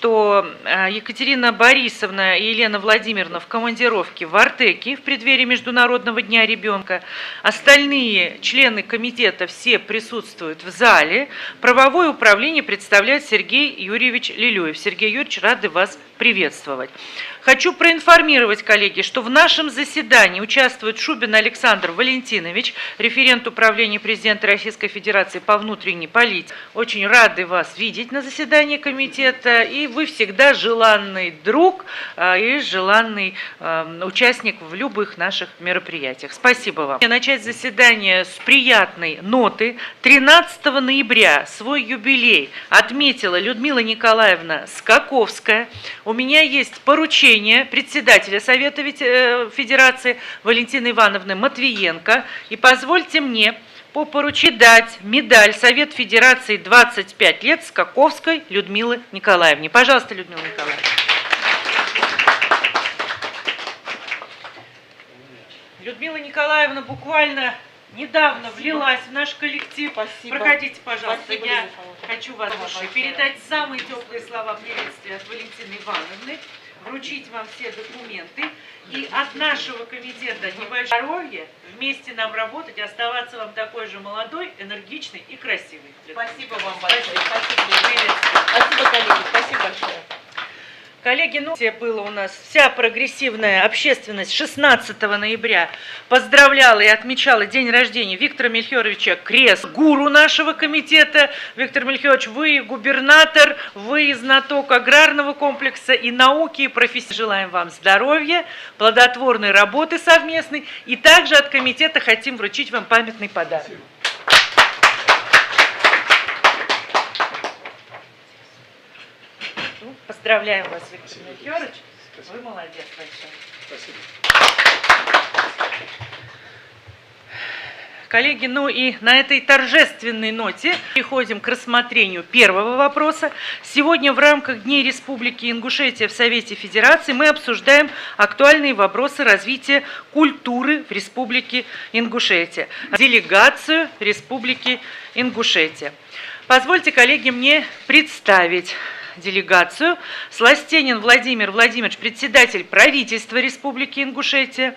что Екатерина Борисовна и Елена Владимировна в командировке в Артеке в преддверии Международного дня ребенка. Остальные члены комитета все присутствуют в зале. Правовое управление представляет Сергей Юрьевич Лилюев. Сергей Юрьевич, рады вас приветствовать. Хочу проинформировать, коллеги, что в нашем заседании участвует Шубин Александр Валентинович, референт управления президента Российской Федерации по внутренней политике. Очень рады вас видеть на заседании комитета, и вы всегда желанный друг и желанный участник в любых наших мероприятиях. Спасибо вам. Начать заседание с приятной ноты. 13 ноября свой юбилей отметила Людмила Николаевна Скаковская. У меня есть поручение председателя Совета Федерации Валентины Ивановны Матвиенко. И позвольте мне по поручению дать медаль Совет Федерации 25 лет Скаковской Людмилы Николаевне. Пожалуйста, Людмила Николаевна. Людмила Николаевна буквально недавно влилась в наш коллектив. Спасибо. Проходите, пожалуйста. Спасибо, Я хочу вас передать самые теплые слова приветствия от Валентины Ивановны, вручить вам все документы и от нашего комитета небольшое здоровья, вместе нам работать, оставаться вам такой же молодой, энергичной и красивой. Спасибо вам большое. Спасибо, коллеги. Спасибо большое. Коллеги, было у нас вся прогрессивная общественность 16 ноября поздравляла и отмечала день рождения Виктора Мельхиоровича Крест, гуру нашего комитета. Виктор Мельхиорович, вы губернатор, вы знаток аграрного комплекса и науки, и профессии. Желаем вам здоровья, плодотворной работы совместной, и также от комитета хотим вручить вам памятный подарок. Поздравляем вас, Виктор Мельхиорович. Вы молодец большой. Спасибо. Коллеги, и на этой торжественной ноте переходим к рассмотрению первого вопроса. Сегодня в рамках Дней Республики Ингушетия в Совете Федерации мы обсуждаем актуальные вопросы развития культуры в Республике Ингушетия. Делегацию Республики Ингушетия. Позвольте, коллеги, мне представить делегацию. Сластенин Владимир Владимирович, председатель правительства Республики Ингушетия.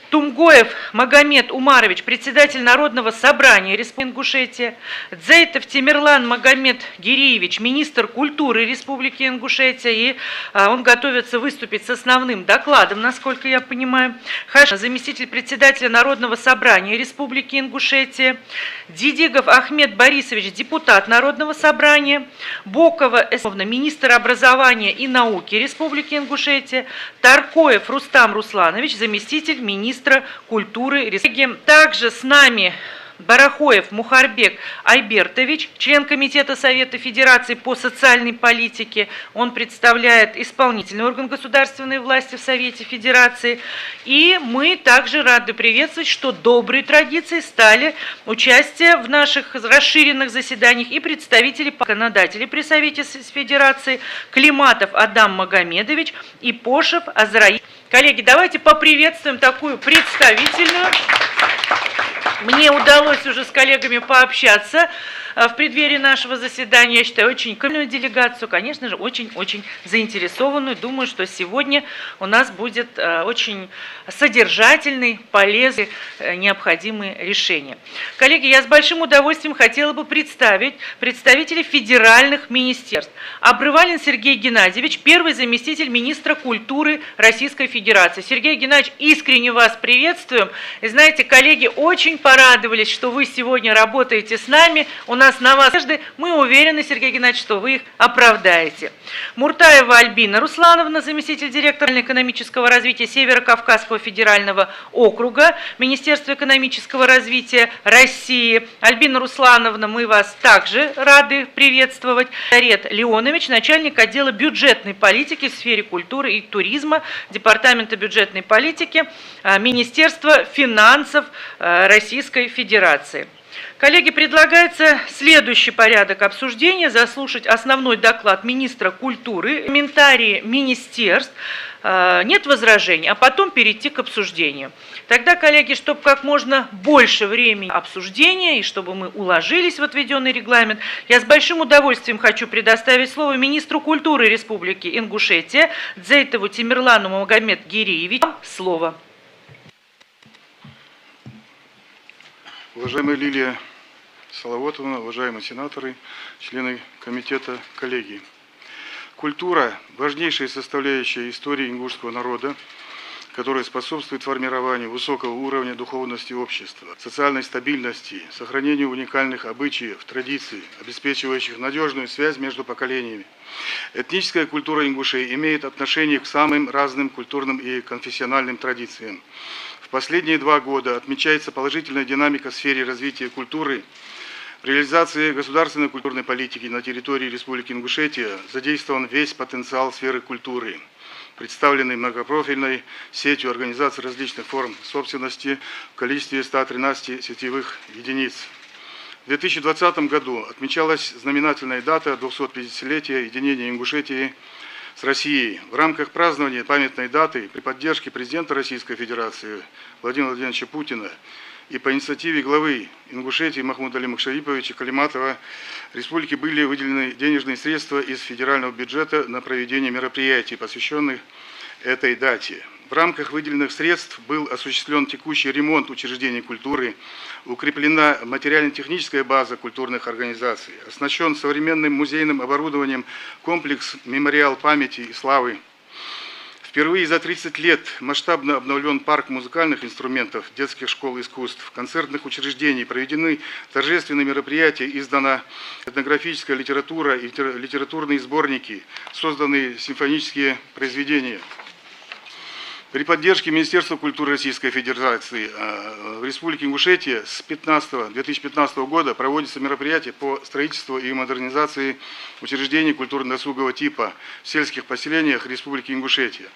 Тумгоев Магомед Умарович, председатель Народного собрания Республики Ингушетия. Дзейтов Тимирлан Магомед Гириевич, министр культуры Республики Ингушетия. И он готовится выступить с основным докладом, насколько я понимаю. Хашин, заместитель председателя Народного собрания Республики Ингушетия. Дидигов Ахмед Борисович, депутат Народного собрания. Бокова Эсовна, министр образования и науки Республики Ингушетия. Таркоев Рустам Русланович, заместитель министра культуры Республики. Также с нами Барахоев Мухарбек Айбертович, член Комитета Совета Федерации по социальной политике. Он представляет исполнительный орган государственной власти в Совете Федерации. И мы также рады приветствовать, что доброй традицией стали участие в наших расширенных заседаниях и представители законодателей при Совете Федерации Климатов Адам Магомедович и Пошев Азраиль. Коллеги, давайте поприветствуем такую представительную. Мне удалось уже с коллегами пообщаться в преддверии нашего заседания. Я считаю, очень крупную делегацию, конечно же, очень-очень заинтересованную. Думаю, что сегодня у нас будет очень содержательный, полезный, необходимые решения. Коллеги, я с большим удовольствием хотела бы представить представителей федеральных министерств. Обрывалин Сергей Геннадьевич, первый заместитель министра культуры Российской Федерации. Сергей Геннадьевич, искренне вас приветствуем. И знаете, коллеги очень порадовались, что вы сегодня работаете с нами. У нас на вас надежды. Мы уверены, Сергей Геннадьевич, что вы их оправдаете. Муртаева Альбина Руслановна, заместитель директора экономического развития Северо-Кавказского федерального округа, Министерства экономического развития России. Альбина Руслановна, мы вас также рады приветствовать. Ред Леонович, начальник отдела бюджетной политики в сфере культуры и туризма, Департамента бюджетной политики, Министерства финансов Российской Федерации. Коллеги, предлагается следующий порядок обсуждения: заслушать основной доклад министра культуры, комментарии министерств, Нет возражений, а потом перейти к обсуждению. Тогда, коллеги, чтобы как можно больше времени обсуждения и чтобы мы уложились в отведенный регламент, я с большим удовольствием хочу предоставить слово министру культуры Республики Ингушетия Дзейтову Тимирлану Магомед-Гириевичу. Слово. Уважаемая Лилия Салаватовна, уважаемые сенаторы, члены комитета, коллеги. Культура – важнейшая составляющая истории ингушского народа, которая способствует формированию высокого уровня духовности общества, социальной стабильности, сохранению уникальных обычаев, традиций, обеспечивающих надежную связь между поколениями. Этническая культура ингушей имеет отношение к самым разным культурным и конфессиональным традициям. В последние 2 года отмечается положительная динамика в сфере развития культуры. В реализации государственной культурной политики на территории Республики Ингушетия задействован весь потенциал сферы культуры, представленный многопрофильной сетью организаций различных форм собственности в количестве 113 сетевых единиц. В 2020 году отмечалась знаменательная дата 250-летия единения Ингушетии с Россией. В рамках празднования памятной даты при поддержке президента Российской Федерации Владимира Владимировича Путина и по инициативе главы Ингушетии Махмуда Алимова Шариповича Калиматова республике были выделены денежные средства из федерального бюджета на проведение мероприятий, посвященных этой дате. В рамках выделенных средств был осуществлен текущий ремонт учреждений культуры, укреплена материально-техническая база культурных организаций, оснащен современным музейным оборудованием комплекс «Мемориал памяти и славы». Впервые за 30 лет масштабно обновлен парк музыкальных инструментов, детских школ искусств, концертных учреждений, проведены торжественные мероприятия, издана этнографическая литература и литературные сборники, созданы симфонические произведения. При поддержке Министерства культуры Российской Федерации в Республике Ингушетия с 2015 года проводятся мероприятия по строительству и модернизации учреждений культурно-досугового типа в сельских поселениях Республики Ингушетия.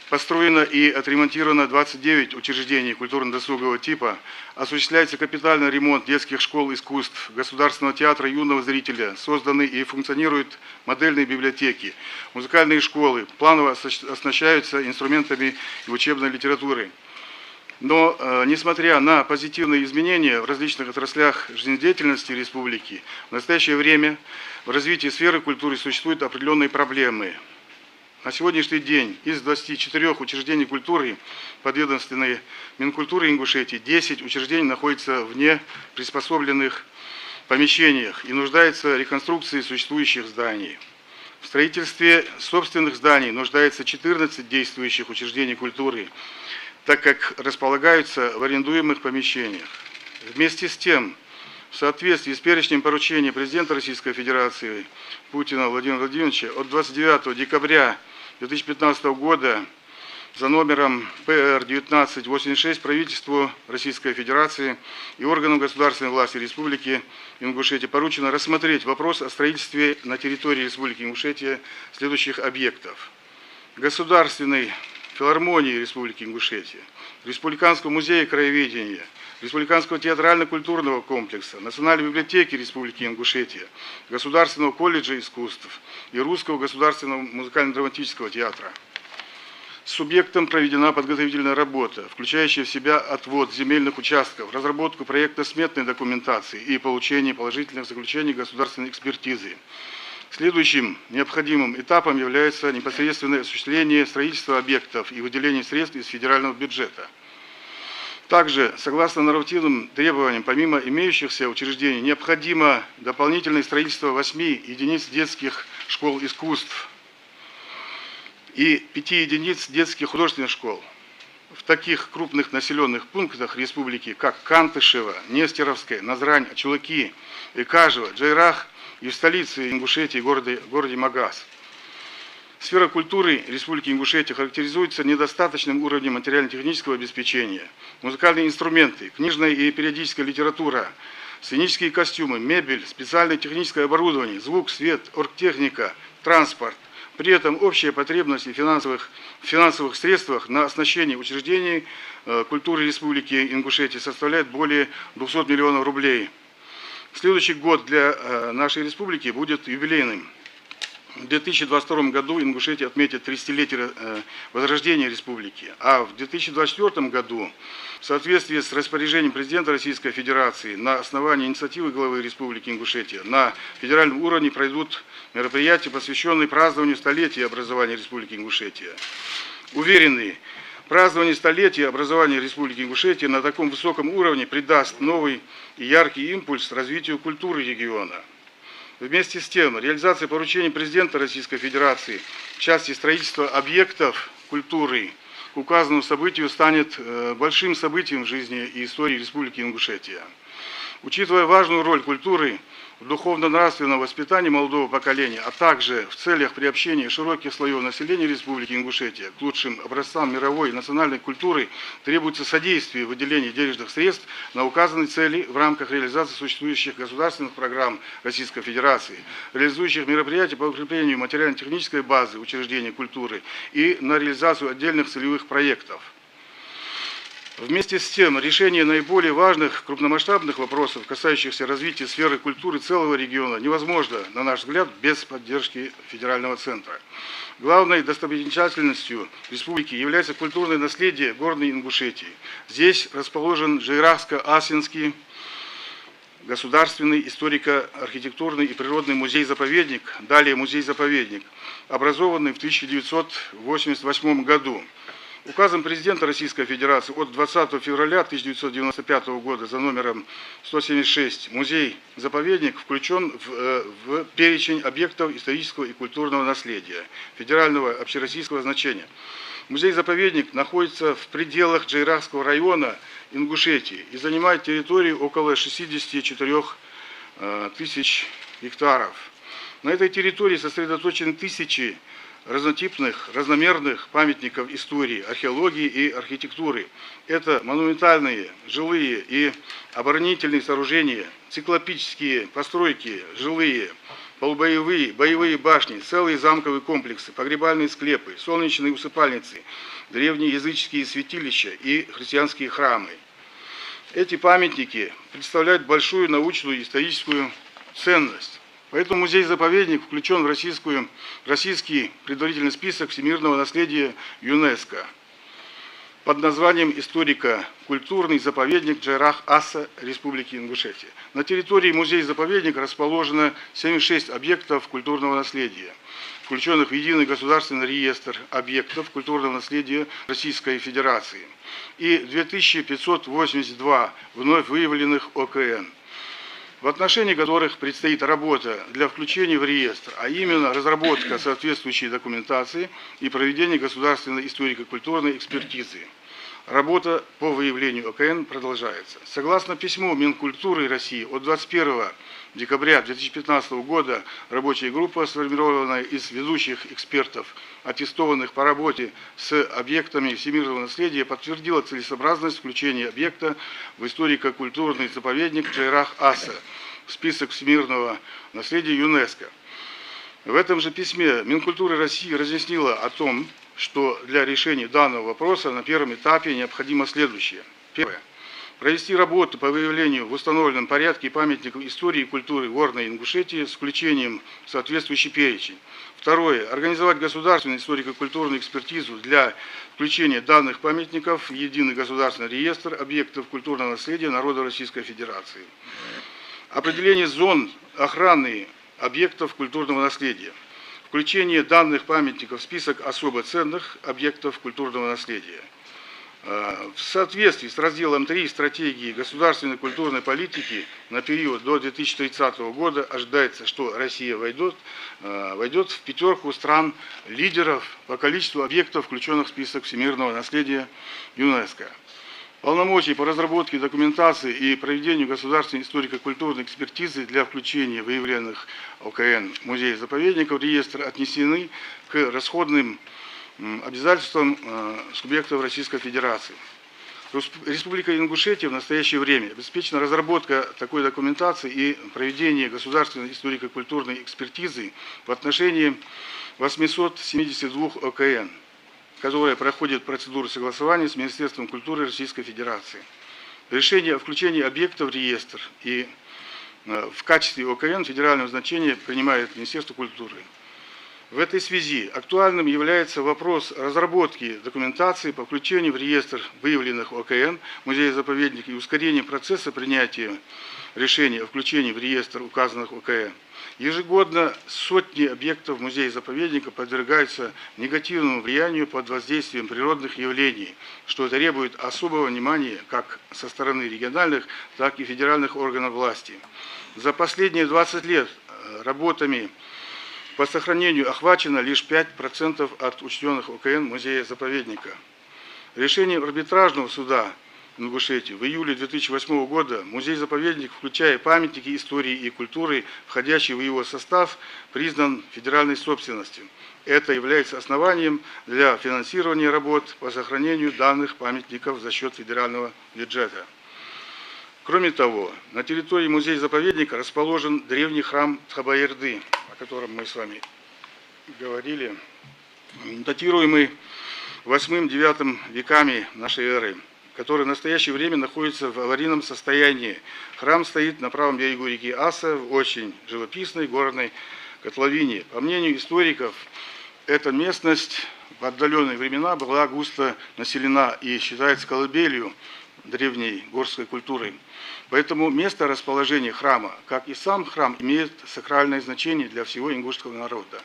Построено и отремонтировано 29 учреждений культурно-досугового типа, осуществляется капитальный ремонт детских школ искусств, Государственного театра юного зрителя, созданы и функционируют модельные библиотеки, музыкальные школы, планово оснащаются инструментами и учебной литературой. Но, несмотря на позитивные изменения в различных отраслях жизнедеятельности республики, в настоящее время в развитии сферы культуры существуют определенные проблемы. На сегодняшний день из 24 учреждений культуры, подведомственные Минкультуры Ингушетии, 10 учреждений находятся в неприспособленных помещениях и нуждаются в реконструкции существующих зданий. В строительстве собственных зданий нуждается 14 действующих учреждений культуры, так как располагаются в арендуемых помещениях. Вместе с тем, в соответствии с перечнем поручений президента Российской Федерации Путина Владимира Владимировича от 29 декабря 2015 года за номером ПР-1986 правительству Российской Федерации и органам государственной власти Республики Ингушетия поручено рассмотреть вопрос о строительстве на территории Республики Ингушетия следующих объектов: Государственной филармонии Республики Ингушетия, Республиканского музея краеведения, Республиканского театрально-культурного комплекса, Национальной библиотеки Республики Ингушетия, Государственного колледжа искусств и Русского государственного музыкально-драматического театра. Субъектом проведена подготовительная работа, включающая в себя отвод земельных участков, разработку проектно-сметной документации и получение положительных заключений государственной экспертизы. Следующим необходимым этапом является непосредственное осуществление строительства объектов и выделение средств из федерального бюджета. Также, согласно нормативным требованиям, помимо имеющихся учреждений, необходимо дополнительное строительство 8 единиц детских школ искусств и 5 единиц детских художественных школ в таких крупных населенных пунктах республики, как Кантышево, Нестеровское, Назрань, Чулаки, Икажево, Джайрах и в столице Ингушетии, городе Магаз. Сфера культуры Республики Ингушетия характеризуется недостаточным уровнем материально-технического обеспечения. Музыкальные инструменты, книжная и периодическая литература, сценические костюмы, мебель, специальное техническое оборудование, звук, свет, оргтехника, транспорт. При этом общая потребность в финансовых средствах на оснащение учреждений культуры Республики Ингушетия составляет более 200 миллионов рублей. Следующий год для нашей республики будет юбилейным. В 2022 году Ингушетия отметит 30-летие возрождения республики, а в 2024 году в соответствии с распоряжением президента Российской Федерации на основании инициативы главы Республики Ингушетия на федеральном уровне пройдут мероприятия, посвященные празднованию столетия образования Республики Ингушетия. Уверены, празднование столетия образования Республики Ингушетия на таком высоком уровне придаст новый и яркий импульс развитию культуры региона. Вместе с тем, реализация поручений президента Российской Федерации в части строительства объектов культуры к указанному событию станет большим событием в жизни и истории Республики Ингушетия. Учитывая важную роль культуры в духовно-нравственном воспитании молодого поколения, а также в целях приобщения широких слоев населения Республики Ингушетия к лучшим образцам мировой и национальной культуры, требуется содействие выделения денежных средств на указанные цели в рамках реализации существующих государственных программ Российской Федерации, реализующих мероприятия по укреплению материально-технической базы учреждений культуры и на реализацию отдельных целевых проектов. Вместе с тем, решение наиболее важных крупномасштабных вопросов, касающихся развития сферы культуры целого региона, невозможно, на наш взгляд, без поддержки федерального центра. Главной достопримечательностью республики является культурное наследие Горной Ингушетии. Здесь расположен Жайрахско-Асинский государственный историко-архитектурный и природный музей-заповедник, далее музей-заповедник, образованный в 1988 году. Указом президента Российской Федерации от 20 февраля 1995 года за номером 176 музей-заповедник включен в перечень объектов исторического и культурного наследия федерального общероссийского значения. Музей-заповедник находится в пределах Джайрахского района Ингушетии и занимает территорию около 64 тысяч гектаров. На этой территории сосредоточены тысячи разнотипных, разномерных памятников истории, археологии и архитектуры. Это монументальные, жилые и оборонительные сооружения, циклопические постройки, жилые, полубоевые, боевые башни, целые замковые комплексы, погребальные склепы, солнечные усыпальницы, древние языческие святилища и христианские храмы. Эти памятники представляют большую научную и историческую ценность. Поэтому музей-заповедник включен в российский предварительный список всемирного наследия ЮНЕСКО под названием «Историко-культурный заповедник Джайрах-Аса Республики Ингушетия». На территории музея-заповедника расположено 76 объектов культурного наследия, включенных в единый государственный реестр объектов культурного наследия Российской Федерации, и 2582 вновь выявленных ОКН, в отношении которых предстоит работа для включения в реестр, а именно разработка соответствующей документации и проведение государственной историко-культурной экспертизы. Работа по выявлению ОКН продолжается. Согласно письму Минкультуры России от 21 декабря 2015 года, рабочая группа, сформированная из ведущих экспертов, аттестованных по работе с объектами всемирного наследия, подтвердила целесообразность включения объекта в историко-культурный заповедник Джайрах-Аса в список всемирного наследия ЮНЕСКО. В этом же письме Минкультуры России разъяснила о том, что для решения данного вопроса на первом этапе необходимо следующее. Первое. Провести работу по выявлению в установленном порядке памятников истории и культуры Горной Ингушетии с включением в соответствующий перечень. Второе. Организовать государственную историко-культурную экспертизу для включения данных памятников в единый государственный реестр объектов культурного наследия народа Российской Федерации. Определение зон охраны объектов культурного наследия. Включение данных памятников в список особо ценных объектов культурного наследия. В соответствии с разделом 3 стратегии государственной культурной политики на период до 2030 года ожидается, что Россия войдет в пятерку стран-лидеров по количеству объектов, включенных в список всемирного наследия ЮНЕСКО. Полномочия по разработке документации и проведению государственной историко-культурной экспертизы для включения выявленных ОКН музеев-заповедников в реестр отнесены к расходным обязательствам субъектов Российской Федерации. Республика Ингушетия в настоящее время обеспечена разработка такой документации и проведение государственной историко-культурной экспертизы в отношении 872 ОКН, которая проходит процедуру согласования с Министерством культуры Российской Федерации. Решение о включении объекта в реестр и в качестве ОКН федерального значения принимает Министерство культуры. В этой связи актуальным является вопрос разработки документации по включению в реестр выявленных ОКН музея-заповедника и ускорения процесса принятия решения о включении в реестр указанных ОКН. Ежегодно сотни объектов музея-заповедника подвергаются негативному влиянию под воздействием природных явлений, что требует особого внимания как со стороны региональных, так и федеральных органов власти. За последние 20 лет работами по сохранению охвачено лишь 5% от учтенных ОКН музея-заповедника. Решением арбитражного суда Ингушетии в июле 2008 года музей-заповедник, включая памятники истории и культуры, входящие в его состав, признан федеральной собственностью. Это является основанием для финансирования работ по сохранению данных памятников за счет федерального бюджета. Кроме того, на территории музея-заповедника расположен древний храм Тхабаерды, о котором мы с вами говорили, датируемый 8-9 веками нашей эры, который в настоящее время находится в аварийном состоянии. Храм стоит на правом берегу реки Аса в очень живописной горной котловине. По мнению историков, эта местность в отдаленные времена была густо населена и считается колыбелью древней горской культуры. Поэтому место расположения храма, как и сам храм, имеет сакральное значение для всего ингушского народа.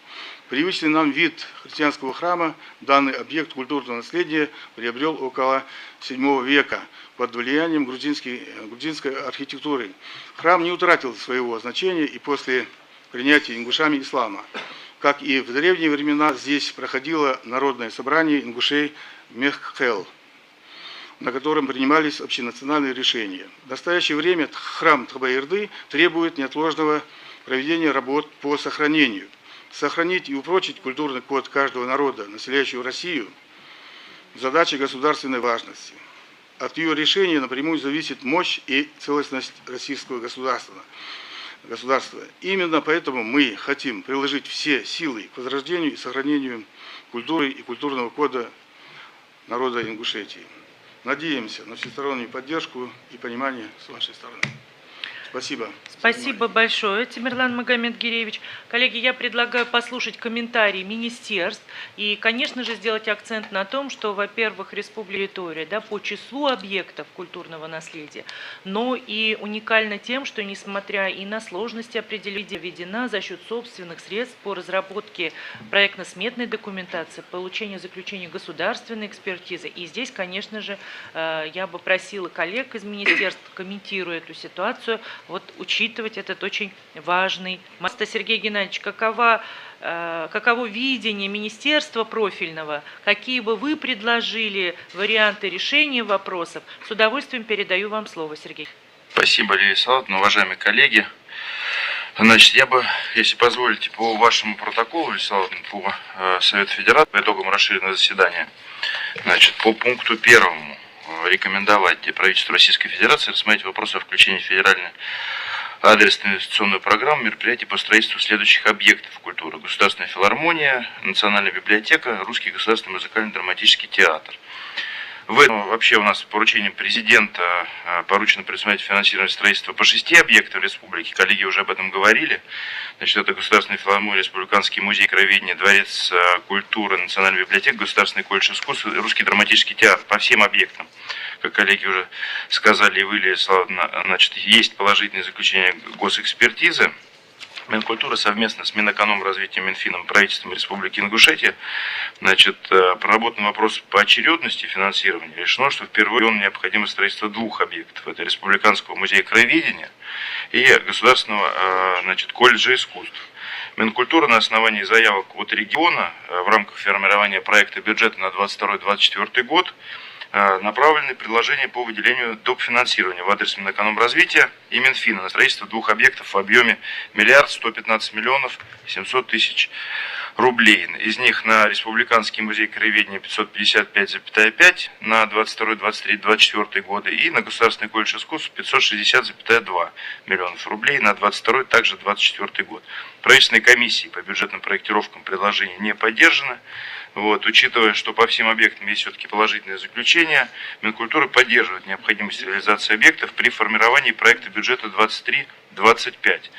Привычный нам вид христианского храма данный объект культурного наследия приобрел около VII века под влиянием грузинской архитектуры. Храм не утратил своего значения и после принятия ингушами ислама. Как и в древние времена, здесь проходило народное собрание ингушей Меххел, на котором принимались общенациональные решения. В настоящее время храм Тхабаерды требует неотложного проведения работ по сохранению. Сохранить и упрочить культурный код каждого народа, населяющего Россию, задача государственной важности. От ее решения напрямую зависит мощь и целостность российского государства. Именно поэтому мы хотим приложить все силы к возрождению и сохранению культуры и культурного кода народа Ингушетии. Надеемся на всестороннюю поддержку и понимание с вашей стороны. Спасибо. Спасибо большое, Тимирлан Магомедгиреевич. Коллеги, я предлагаю послушать комментарии министерств и, конечно же, сделать акцент на том, что, во-первых, республика территория, да, по числу объектов культурного наследия, но и уникальна тем, что, несмотря и на сложности определения, введена за счет собственных средств по разработке проектно-сметной документации, получению заключения государственной экспертизы. И здесь, конечно же, я бы просила коллег из министерств, комментируя эту ситуацию, вот учитывать этот очень важный момент. Сергей Геннадьевич, каково видение министерства профильного, какие бы вы предложили варианты решения вопросов? С удовольствием передаю вам слово, Сергей. Спасибо, Лилия Салатовна, уважаемые коллеги. Значит, я бы, если позволите, по вашему протоколу, Лилия Салатовна, по Совету Федерации, по итогам расширенного заседания, значит, по пункту 1 рекомендовать правительству Российской Федерации рассмотреть вопрос о включении в федеральную адресную инвестиционную программу мероприятий по строительству следующих объектов культуры: Государственная филармония, Национальная библиотека, Русский государственный музыкально-драматический театр. Вообще у нас поручением президента поручено предусмотреть финансирование строительства по 6 объектам республики. Коллеги уже об этом говорили. Значит, это Государственная филармония, Республиканский музей краеведения, Дворец культуры, Национальная библиотека, Государственный колледж искусств, Русский драматический театр. По всем объектам, как коллеги уже сказали, и вы, Лилия Салатовна, значит, есть положительное заключение госэкспертизы. Минкультура совместно с Минэкономразвитием, Минфином, правительством Республики Ингушетия, значит, проработан вопрос по очередности финансирования. Решено, что впервые необходимо строительство 2 объектов. Это Республиканского музея краеведения и Государственного, значит, колледжа искусств. Минкультура на основании заявок от региона в рамках формирования проекта бюджета на 2022-2024 год направлены предложения по выделению доп. Финансирования в адрес Минэкономразвития и Минфина на строительство 2 объектов в объеме 1 115 700 000 рублей. Из них на Республиканский музей краеведения 555,5 на 22, 23, 24 годы и на Государственный колледж искусств 560,2 миллионов рублей на 22, также 24 год. Правительственной комиссии по бюджетным проектировкам предложения не поддержано. Вот, учитывая, что по всем объектам есть все-таки положительное заключение, Минкультура поддерживает необходимость реализации объектов при формировании проекта бюджета 23-25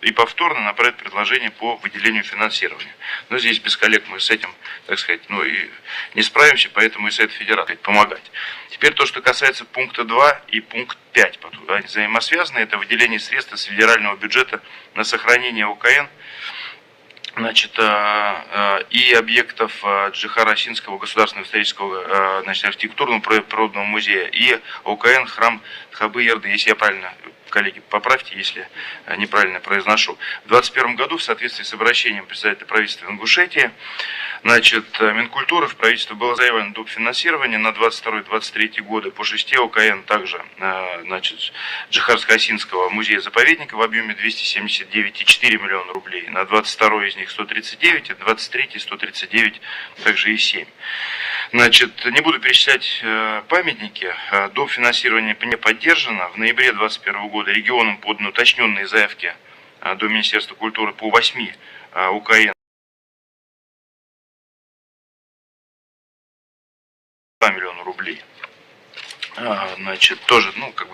и повторно направит предложение по выделению финансирования. Но здесь без коллег мы с этим, так сказать, и не справимся, поэтому и Совет Федерации помогать. Теперь то, что касается пункта 2 и пункт 5, они взаимосвязаны, это выделение средств из федерального бюджета на сохранение ОКН, значит, и объектов Джихара-Осинского государственного исторического, значит, архитектурного природного музея и ОКН храм Хабы-Ерды, если я правильно, коллеги, поправьте, если неправильно произношу. В 2021 году в соответствии с обращением представителя правительства Ингушетии, значит, Минкультуры в правительство было заявлено доп. Финансирование на 22-23 годы по 6 ОКН, также, значит, Джихарско-Осинского музея-заповедника в объеме 279,4 миллиона рублей, на 22 из них 139, а 23 139 также и 7. Значит, не буду перечислять памятники, доп. Финансирование не поддержано. В ноябре 2021 года регионам поданы уточненные заявки до Министерства культуры по 8 УКН. 2 миллиона рублей. Значит, тоже,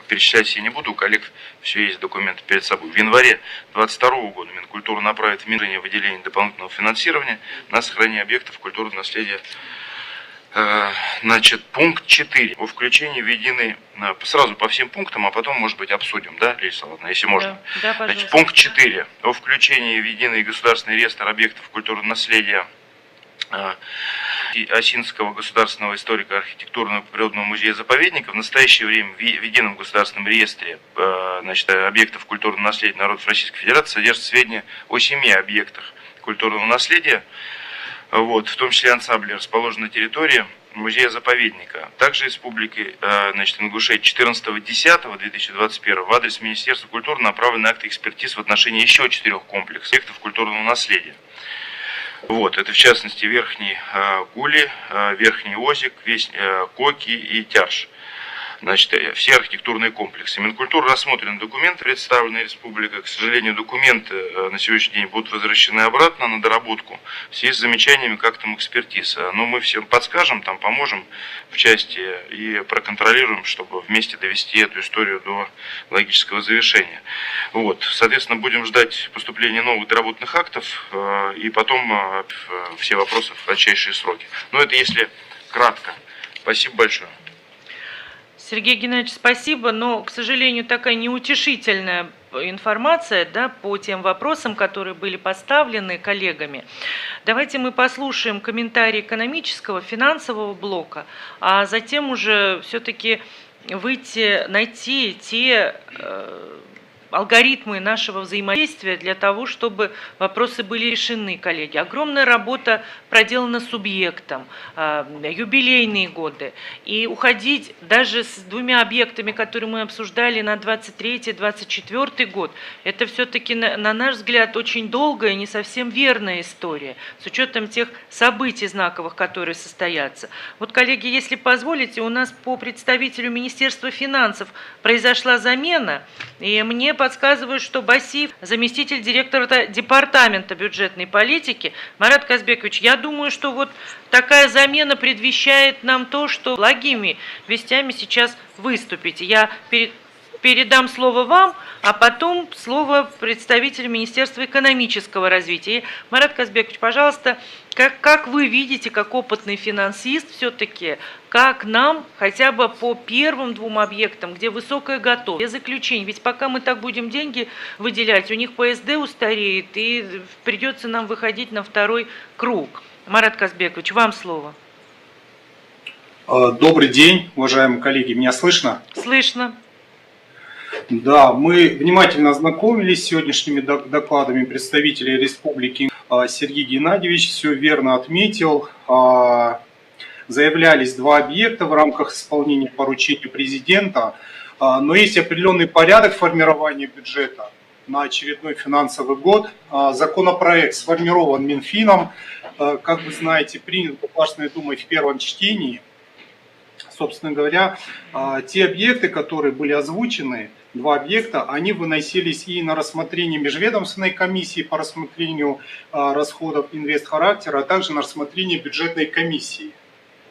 перечислять все не буду, у коллег все есть документы перед собой. В январе 2022 года Минкультура направит в Минжение выделение дополнительного финансирования на сохранение объектов культурного наследия. Значит, пункт 4 о включении в единый, сразу по всем пунктам, а потом, может быть, обсудим, да, Лариса Ладно, если можно. Да, значит, пункт 4 о включении в единый государственный реестр объектов культурного наследия Осинского государственного историко-архитектурного природного музея-заповедника в настоящее время в едином государственном реестре, значит, объектов культурного наследия народов Российской Федерации содержат сведения о 7 объектах культурного наследия, вот, в том числе ансамбли, расположенные на территории музея-заповедника. Также республики, значит, Ингушетия 14.10.2021 в адрес Министерства культуры направлены акты экспертиз в отношении еще 4 комплексов объектов культурного наследия. Вот, это в частности Верхний Гули, Верхний Озик, Коки и Тярш. Значит, все архитектурные комплексы. Минкультура рассмотрен документы, представленные республикой. К сожалению, документы на сегодняшний день будут возвращены обратно на доработку в связи с замечаниями как там экспертиз. Но мы всем подскажем, там поможем в части и проконтролируем, чтобы вместе довести эту историю до логического завершения. Вот, соответственно, будем ждать поступления новых доработанных актов и потом все вопросы в кратчайшие сроки. Но это если кратко. Спасибо большое. Сергей Геннадьевич, спасибо, но, к сожалению, такая неутешительная информация, да, по тем вопросам, которые были поставлены коллегами. Давайте мы послушаем комментарии экономического, финансового блока, а затем уже все-таки найти те алгоритмы нашего взаимодействия для того, чтобы вопросы были решены, коллеги. Огромная работа проделана субъектом, юбилейные годы. И уходить даже с 2 объектами, которые мы обсуждали на 23-24 год, это все-таки, на наш взгляд, очень долгая и не совсем верная история, с учетом тех событий знаковых, которые состоятся. Вот, коллеги, если позволите, у нас по представителю Министерства финансов произошла замена, и мне подсказывают, что Басиев, заместитель директора департамента бюджетной политики. Марат Казбекович, я думаю, что вот такая замена предвещает нам то, что благими вестями сейчас выступите. Я передам слово вам, а потом слово представителю Министерства экономического развития. Марат Казбекович, пожалуйста, как вы видите, как опытный финансист все-таки, как нам хотя бы по первым 2 объектам, где высокая готовность, без заключений, ведь пока мы так будем деньги выделять, у них ПСД устареет и придется нам выходить на 2-й круг. Марат Казбекович, вам слово. Добрый день, уважаемые коллеги, меня слышно? Слышно. Да, мы внимательно ознакомились с сегодняшними докладами представителей республики. Сергей Геннадьевич все верно отметил. Заявлялись 2 объекта в рамках исполнения поручения президента, но есть определенный порядок формирования бюджета на очередной финансовый год. Законопроект сформирован Минфином, как вы знаете, принят Государственной Думой в первом чтении. Собственно говоря, те объекты, которые были озвучены, 2 объекта, они выносились и на рассмотрение межведомственной комиссии по рассмотрению расходов инвестхарактера, а также на рассмотрение бюджетной комиссии.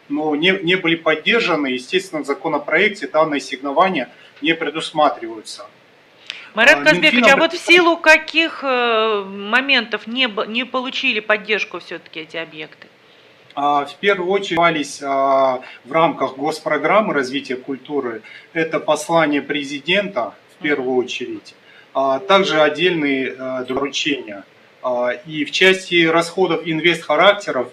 Но не были поддержаны, естественно, в законопроекте данные ассигнования не предусматриваются. Марат Казбекович, Минфином а вот в силу каких моментов не получили поддержку все-таки эти объекты? В первую очередь в рамках госпрограммы развития культуры. Это послание президента в первую очередь, также отдельные доручения. И в части расходов инвестхарактеров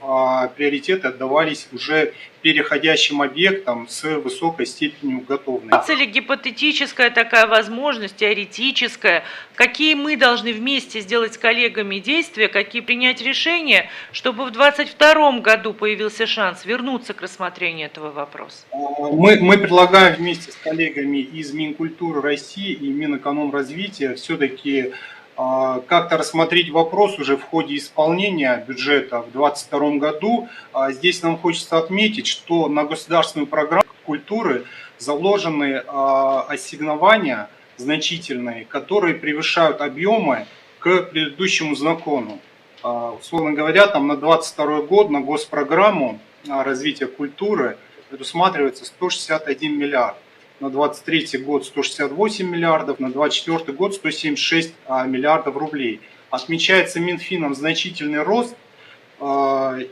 приоритеты отдавались уже переходящим объектам с высокой степенью готовности. Или гипотетическая такая возможность, теоретическая, какие мы должны вместе сделать с коллегами действия, какие принять решения, чтобы в 2022 году появился шанс вернуться к рассмотрению этого вопроса? Мы предлагаем вместе с коллегами из Минкультуры России и Минэкономразвития все-таки как-то рассмотреть вопрос уже в ходе исполнения бюджета в 2022 году. Здесь нам хочется отметить, что на государственную программу культуры заложены ассигнования значительные, которые превышают объемы к предыдущему закону. Условно говоря, там на 2022 год на госпрограмму развития культуры предусматривается 161 миллиард. На 2023 год 168 миллиардов, на 2024 год 176 миллиардов рублей. Отмечается Минфином значительный рост,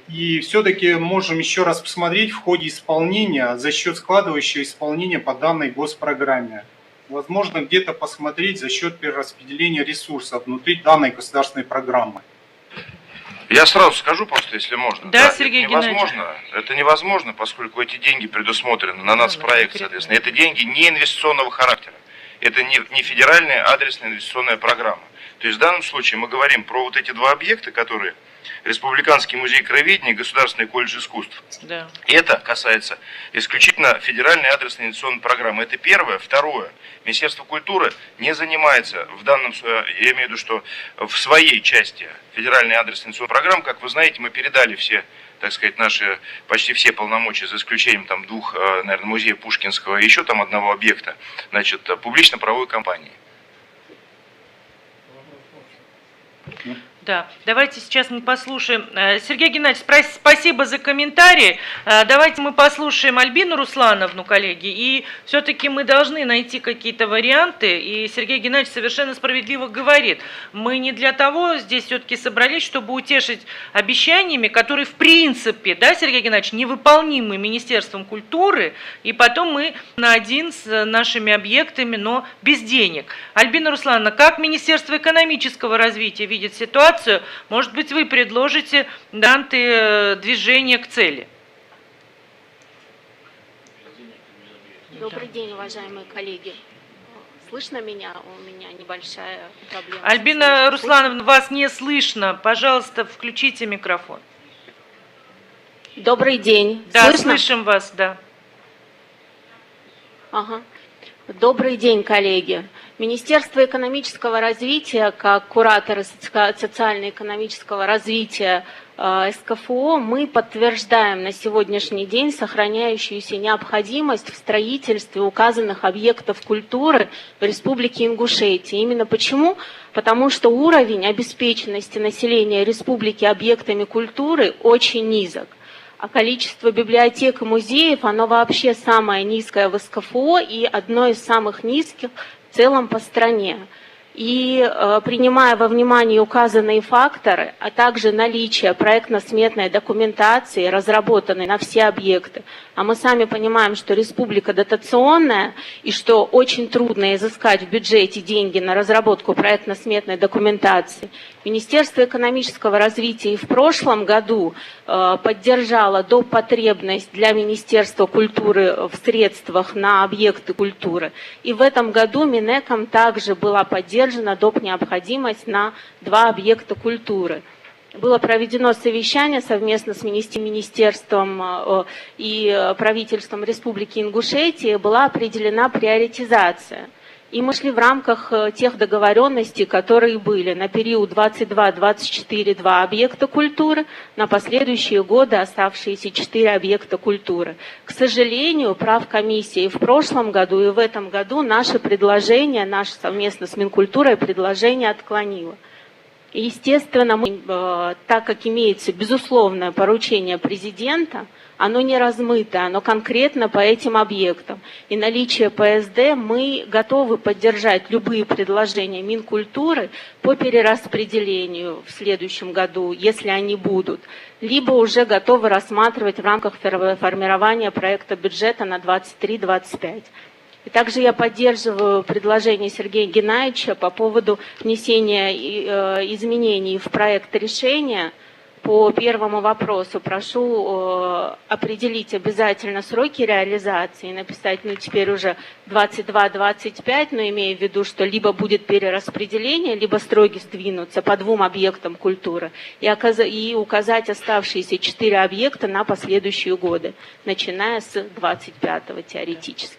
и все-таки можем еще раз посмотреть в ходе исполнения, за счет складывающего исполнения по данной госпрограмме. Возможно, где-то посмотреть за счет перераспределения ресурсов внутри данной государственной программы. Я сразу скажу просто, если можно. Да, Сергей Геннадьевич. Это невозможно, поскольку эти деньги предусмотрены на нацпроект, соответственно. Это деньги не инвестиционного характера. Это не федеральная адресная инвестиционная программа. То есть в данном случае мы говорим про вот эти 2 объекта, которые Республиканский музей краеведения и Государственный колледж искусств. Да. Это касается исключительно федеральной адресной инвестиционной программы. Это первое. Второе. Министерство культуры не занимается в данном, я имею в виду, что в своей части федеральной адресной инвестиционной программы, как вы знаете, мы передали все, так сказать, наши почти все полномочия, за исключением там 2, наверное, музея Пушкинского и еще там 1 объекта, значит, публично-правовой компании. Да, давайте сейчас мы послушаем. Сергей Геннадьевич, спасибо за комментарии. Давайте мы послушаем Альбину Руслановну, коллеги, и все-таки мы должны найти какие-то варианты, и Сергей Геннадьевич совершенно справедливо говорит, мы не для того здесь все-таки собрались, чтобы утешить обещаниями, которые в принципе, да, Сергей Геннадьевич, невыполнимы Министерством культуры, и потом мы на один с нашими объектами, но без денег. Альбина Руслановна, как Министерство экономического развития видит ситуацию? Может быть, вы предложите варианты движения к цели? Добрый день, уважаемые коллеги. Слышно меня? У меня небольшая проблема. Альбина Руслановна, вас не слышно. Пожалуйста, включите микрофон. Добрый день. Да, Слышно? слышим вас, да. Ага. Добрый день, коллеги. Министерство экономического развития, как кураторы социально-экономического развития СКФО, мы подтверждаем на сегодняшний день сохраняющуюся необходимость в строительстве указанных объектов культуры в Республике Ингушетия. Именно почему? Потому что уровень обеспеченности населения республики объектами культуры очень низок. А количество библиотек и музеев, оно вообще самое низкое в СКФО и одно из самых низких в целом по стране. И принимая во внимание указанные факторы, а также наличие проектно-сметной документации, разработанной на все объекты, а мы сами понимаем, что республика дотационная и что очень трудно изыскать в бюджете деньги на разработку проектно-сметной документации, Министерство экономического развития и в прошлом году поддержало допотребность для Министерства культуры в средствах на объекты культуры. И в этом году Минэком также была поддержана доп. Необходимость на 2 объекта культуры. Было проведено совещание совместно с Министерством и правительством Республики Ингушетия, была определена приоритизация. И мы шли в рамках тех договоренностей, которые были на период 22-24 2 объекта культуры, на последующие годы оставшиеся 4 объекта культуры. К сожалению, правкомиссия и в прошлом году, и в этом году наше предложение, наше совместно с Минкультурой предложение отклонило. И, естественно, мы, так как имеется безусловное поручение президента, оно не размыто, оно конкретно по этим объектам. И наличие ПСД мы готовы поддержать любые предложения Минкультуры по перераспределению в следующем году, если они будут, либо уже готовы рассматривать в рамках формирования проекта бюджета на 2023-2025. И также я поддерживаю предложение Сергея Геннадьевича по поводу внесения изменений в проект решения. По первому вопросу прошу определить обязательно сроки реализации, написать, теперь уже 22-25, но имея в виду, что либо будет перераспределение, либо строги сдвинутся по 2 объектам культуры, и указать оставшиеся 4 объекта на последующие годы, начиная с 25-го теоретически.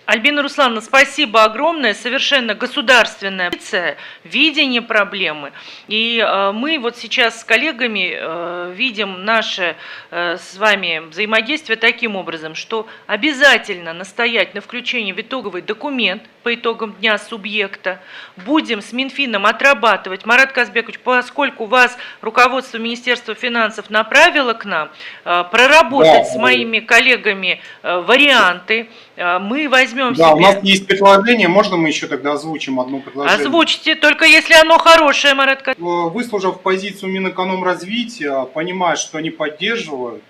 Альбина Руслановна, спасибо огромное, совершенно государственная позиция, видение проблемы. И мы вот сейчас с коллегами видим наше с вами взаимодействие таким образом, что обязательно настоять на включении в итоговый документ по итогам дня субъекта. Будем с Минфином отрабатывать. Марат Казбекович, поскольку вас руководство Министерства финансов направило к нам, проработать с моими коллегами варианты, мы возьмем Да, себе... у нас есть предложение, можно мы еще тогда озвучим одно предложение? Озвучьте, только если оно хорошее, Марат Казбекович. Выслушав позицию Минэкономразвития, понимая, что они поддерживают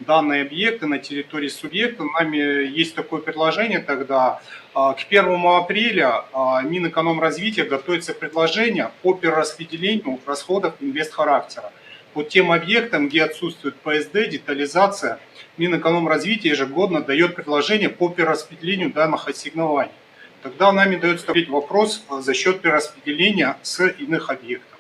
данные объекты на территории субъекта, нами есть такое предложение тогда. К 1 апреля Минэкономразвития готовится предложение по перераспределению расходов инвестхарактера. По тем объектам, где отсутствует ПСД, детализация, Минэкономразвития ежегодно дает предложение по перераспределению данных ассигнований. Тогда нами дается вопрос за счет перераспределения с иных объектов.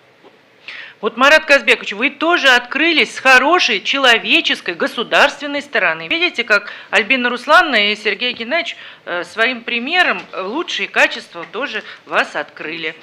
Вот, Марат Казбекович, вы тоже открылись с хорошей человеческой, государственной стороны. Видите, как Альбина Руслановна и Сергей Геннадьевич своим примером лучшие качества тоже вас открыли.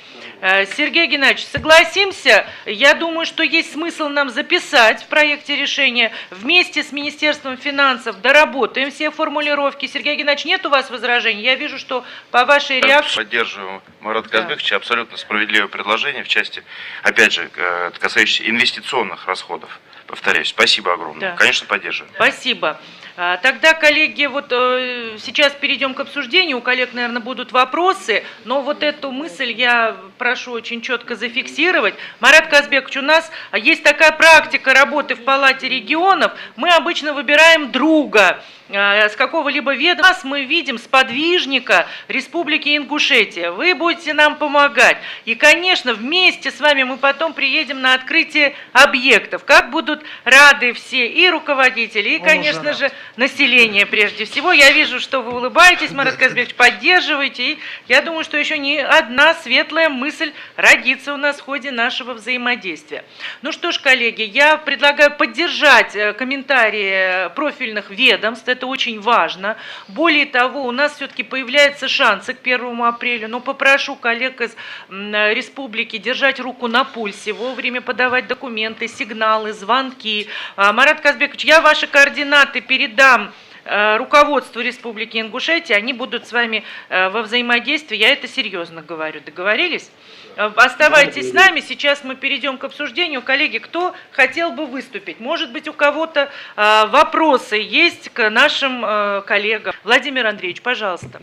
Сергей Геннадьевич, согласимся, я думаю, что есть смысл нам записать в проекте решения вместе с Министерством финансов, доработаем все формулировки. Сергей Геннадьевич, нет у вас возражений? Я вижу, что по вашей реакции... Поддерживаю Марата Казбековича, абсолютно справедливое предложение в части, опять же, касающихся инвестиционных расходов. Повторяюсь, спасибо огромное. Да. Конечно, поддерживаем. Спасибо. Тогда, коллеги, вот сейчас перейдем к обсуждению. У коллег, наверное, будут вопросы, но вот эту мысль я прошу очень четко зафиксировать. Марат Казбекович, у нас есть такая практика работы в Палате регионов. Мы обычно выбираем друга с какого-либо ведомства. Мы видим сподвижника Республики Ингушетия. Вы будете нам помогать. И, конечно, вместе с вами мы потом приедем на открытие объектов. Как будут рады все, и руководители, и, конечно же, население прежде всего. Я вижу, что вы улыбаетесь, Марат Казбекович, поддерживаете. И я думаю, что еще не одна светлая мысль родится у нас в ходе нашего взаимодействия. Ну что ж, коллеги, я предлагаю поддержать комментарии профильных ведомств. Это очень важно. Более того, у нас все-таки появляются шансы к 1 апреля. Но попрошу коллег из республики держать руку на пульсе, вовремя подавать документы, сигналы, звонки. Марат Казбекович, я ваши координаты передам руководству Республики Ингушетия, они будут с вами во взаимодействии, я это серьезно говорю. Договорились? Оставайтесь с нами, сейчас мы перейдем к обсуждению. Коллеги, кто хотел бы выступить? Может быть, у кого-то вопросы есть к нашим коллегам? Владимир Андреевич, пожалуйста.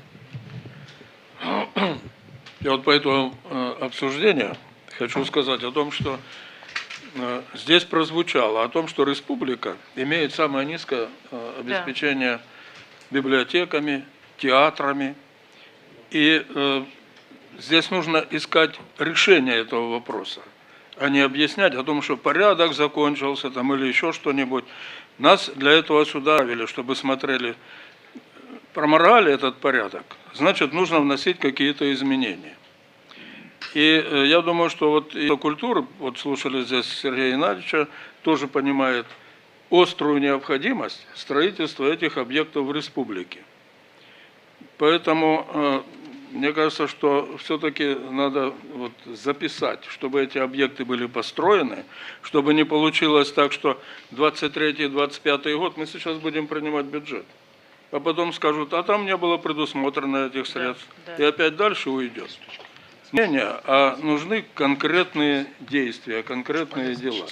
Я вот по этому обсуждению хочу сказать о том, что здесь прозвучало о том, что республика имеет самое низкое обеспечение библиотеками, театрами. И здесь нужно искать решение этого вопроса, а не объяснять о том, что порядок закончился там, или еще что-нибудь. Нас для этого сюда вели, чтобы смотрели, проморали этот порядок, значит, нужно вносить какие-то изменения. И я думаю, что вот и культура, вот слушали здесь Сергея Геннадьевича, тоже понимает острую необходимость строительства этих объектов в республике. Поэтому мне кажется, что все-таки надо вот записать, чтобы эти объекты были построены, чтобы не получилось так, что 23-25 год мы сейчас будем принимать бюджет. А потом скажут, а там не было предусмотрено этих средств. Да. И опять дальше уйдет. А нужны конкретные действия, конкретные дела.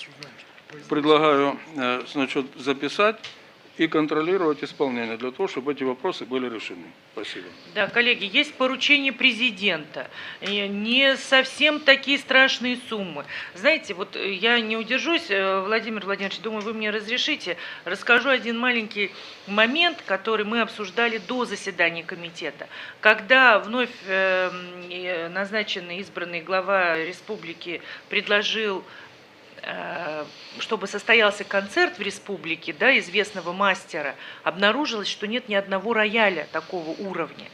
Предлагаю, значит, записать и контролировать исполнение для того, чтобы эти вопросы были решены. Спасибо. Да, коллеги, есть поручение президента. И не совсем такие страшные суммы. Знаете, вот я не удержусь, Владимир Владимирович, думаю, вы мне разрешите. Расскажу один маленький момент, который мы обсуждали до заседания комитета. Когда вновь назначенный, избранный глава республики предложил, чтобы состоялся концерт в республике, да, известного мастера, обнаружилось, что нет ни одного рояля такого уровня.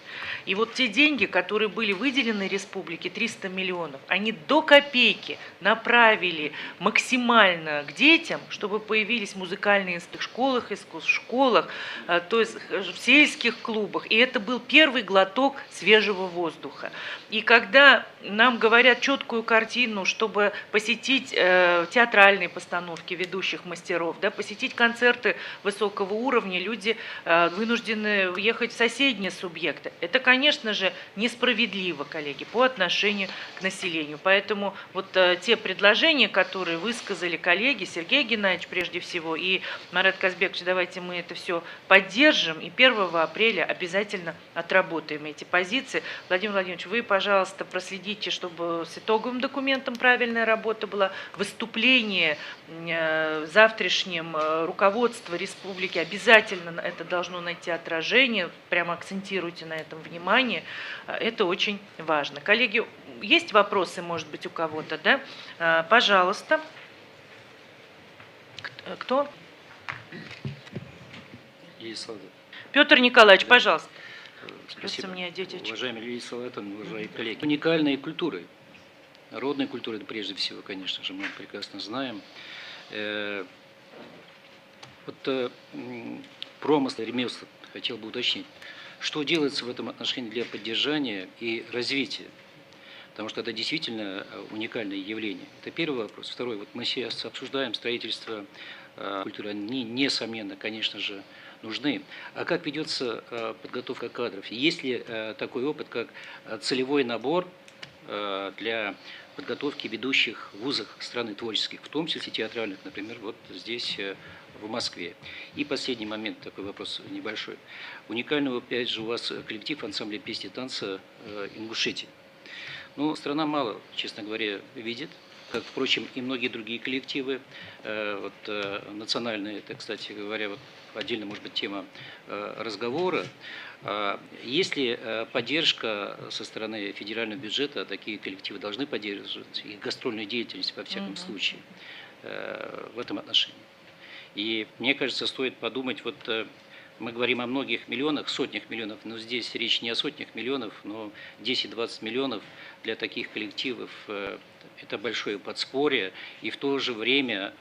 И вот те деньги, которые были выделены республике, 300 миллионов, они до копейки направили максимально к детям, чтобы появились музыкальные институты в школах искусств, в школах, то есть в сельских клубах. И это был первый глоток свежего воздуха. И когда нам говорят четкую картину, чтобы посетить театральные постановки ведущих мастеров, да, посетить концерты высокого уровня, люди вынуждены ехать в соседние субъекты. Это, конечно же, несправедливо, коллеги, по отношению к населению. Поэтому вот те предложения, которые высказали коллеги, Сергей Геннадьевич прежде всего и Марат Казбекович, давайте мы это все поддержим и 1 апреля обязательно отработаем эти позиции. Владимир Владимирович, вы, пожалуйста, проследите, чтобы с итоговым документом правильная работа была. Выступление завтрашнем руководства республики обязательно это должно найти отражение, прямо акцентируйте на этом внимание, это очень важно. Коллеги, есть вопросы, может быть, у кого-то, да? Пожалуйста. Кто? Петр Николаевич, пожалуйста. Спасибо. Мне дети. Уважаемый Лилия Салатовна, уважаемые коллеги. Уникальной культурой, народной культурой, прежде всего, конечно же, мы прекрасно знаем. Промысл, ремесла, хотел бы уточнить, что делается в этом отношении для поддержания и развития? Потому что это действительно уникальное явление. Это первый вопрос. Второй. Вот мы сейчас обсуждаем строительство культуры. Они, несомненно, конечно же, нужны. А как ведется подготовка кадров? Есть ли такой опыт, как целевой набор для подготовки ведущих в вузах страны творческих, в том числе театральных, например, вот здесь, в Москве? И последний момент, такой вопрос небольшой. Уникальный, опять же, у вас коллектив ансамбля песни и танца «Ингушетия». Ну, страна мало, честно говоря, видит, как, впрочем, и многие другие коллективы, национальные, это, кстати говоря, вот отдельно, может быть, тема разговора. Есть ли поддержка со стороны федерального бюджета, такие коллективы должны поддерживать их гастрольную деятельность, во всяком случае, в этом отношении. И мне кажется, стоит подумать, вот мы говорим о многих миллионах, сотнях миллионов, но здесь речь не о сотнях миллионов, но 10-20 миллионов для таких коллективов – это большое подспорье, и в то же время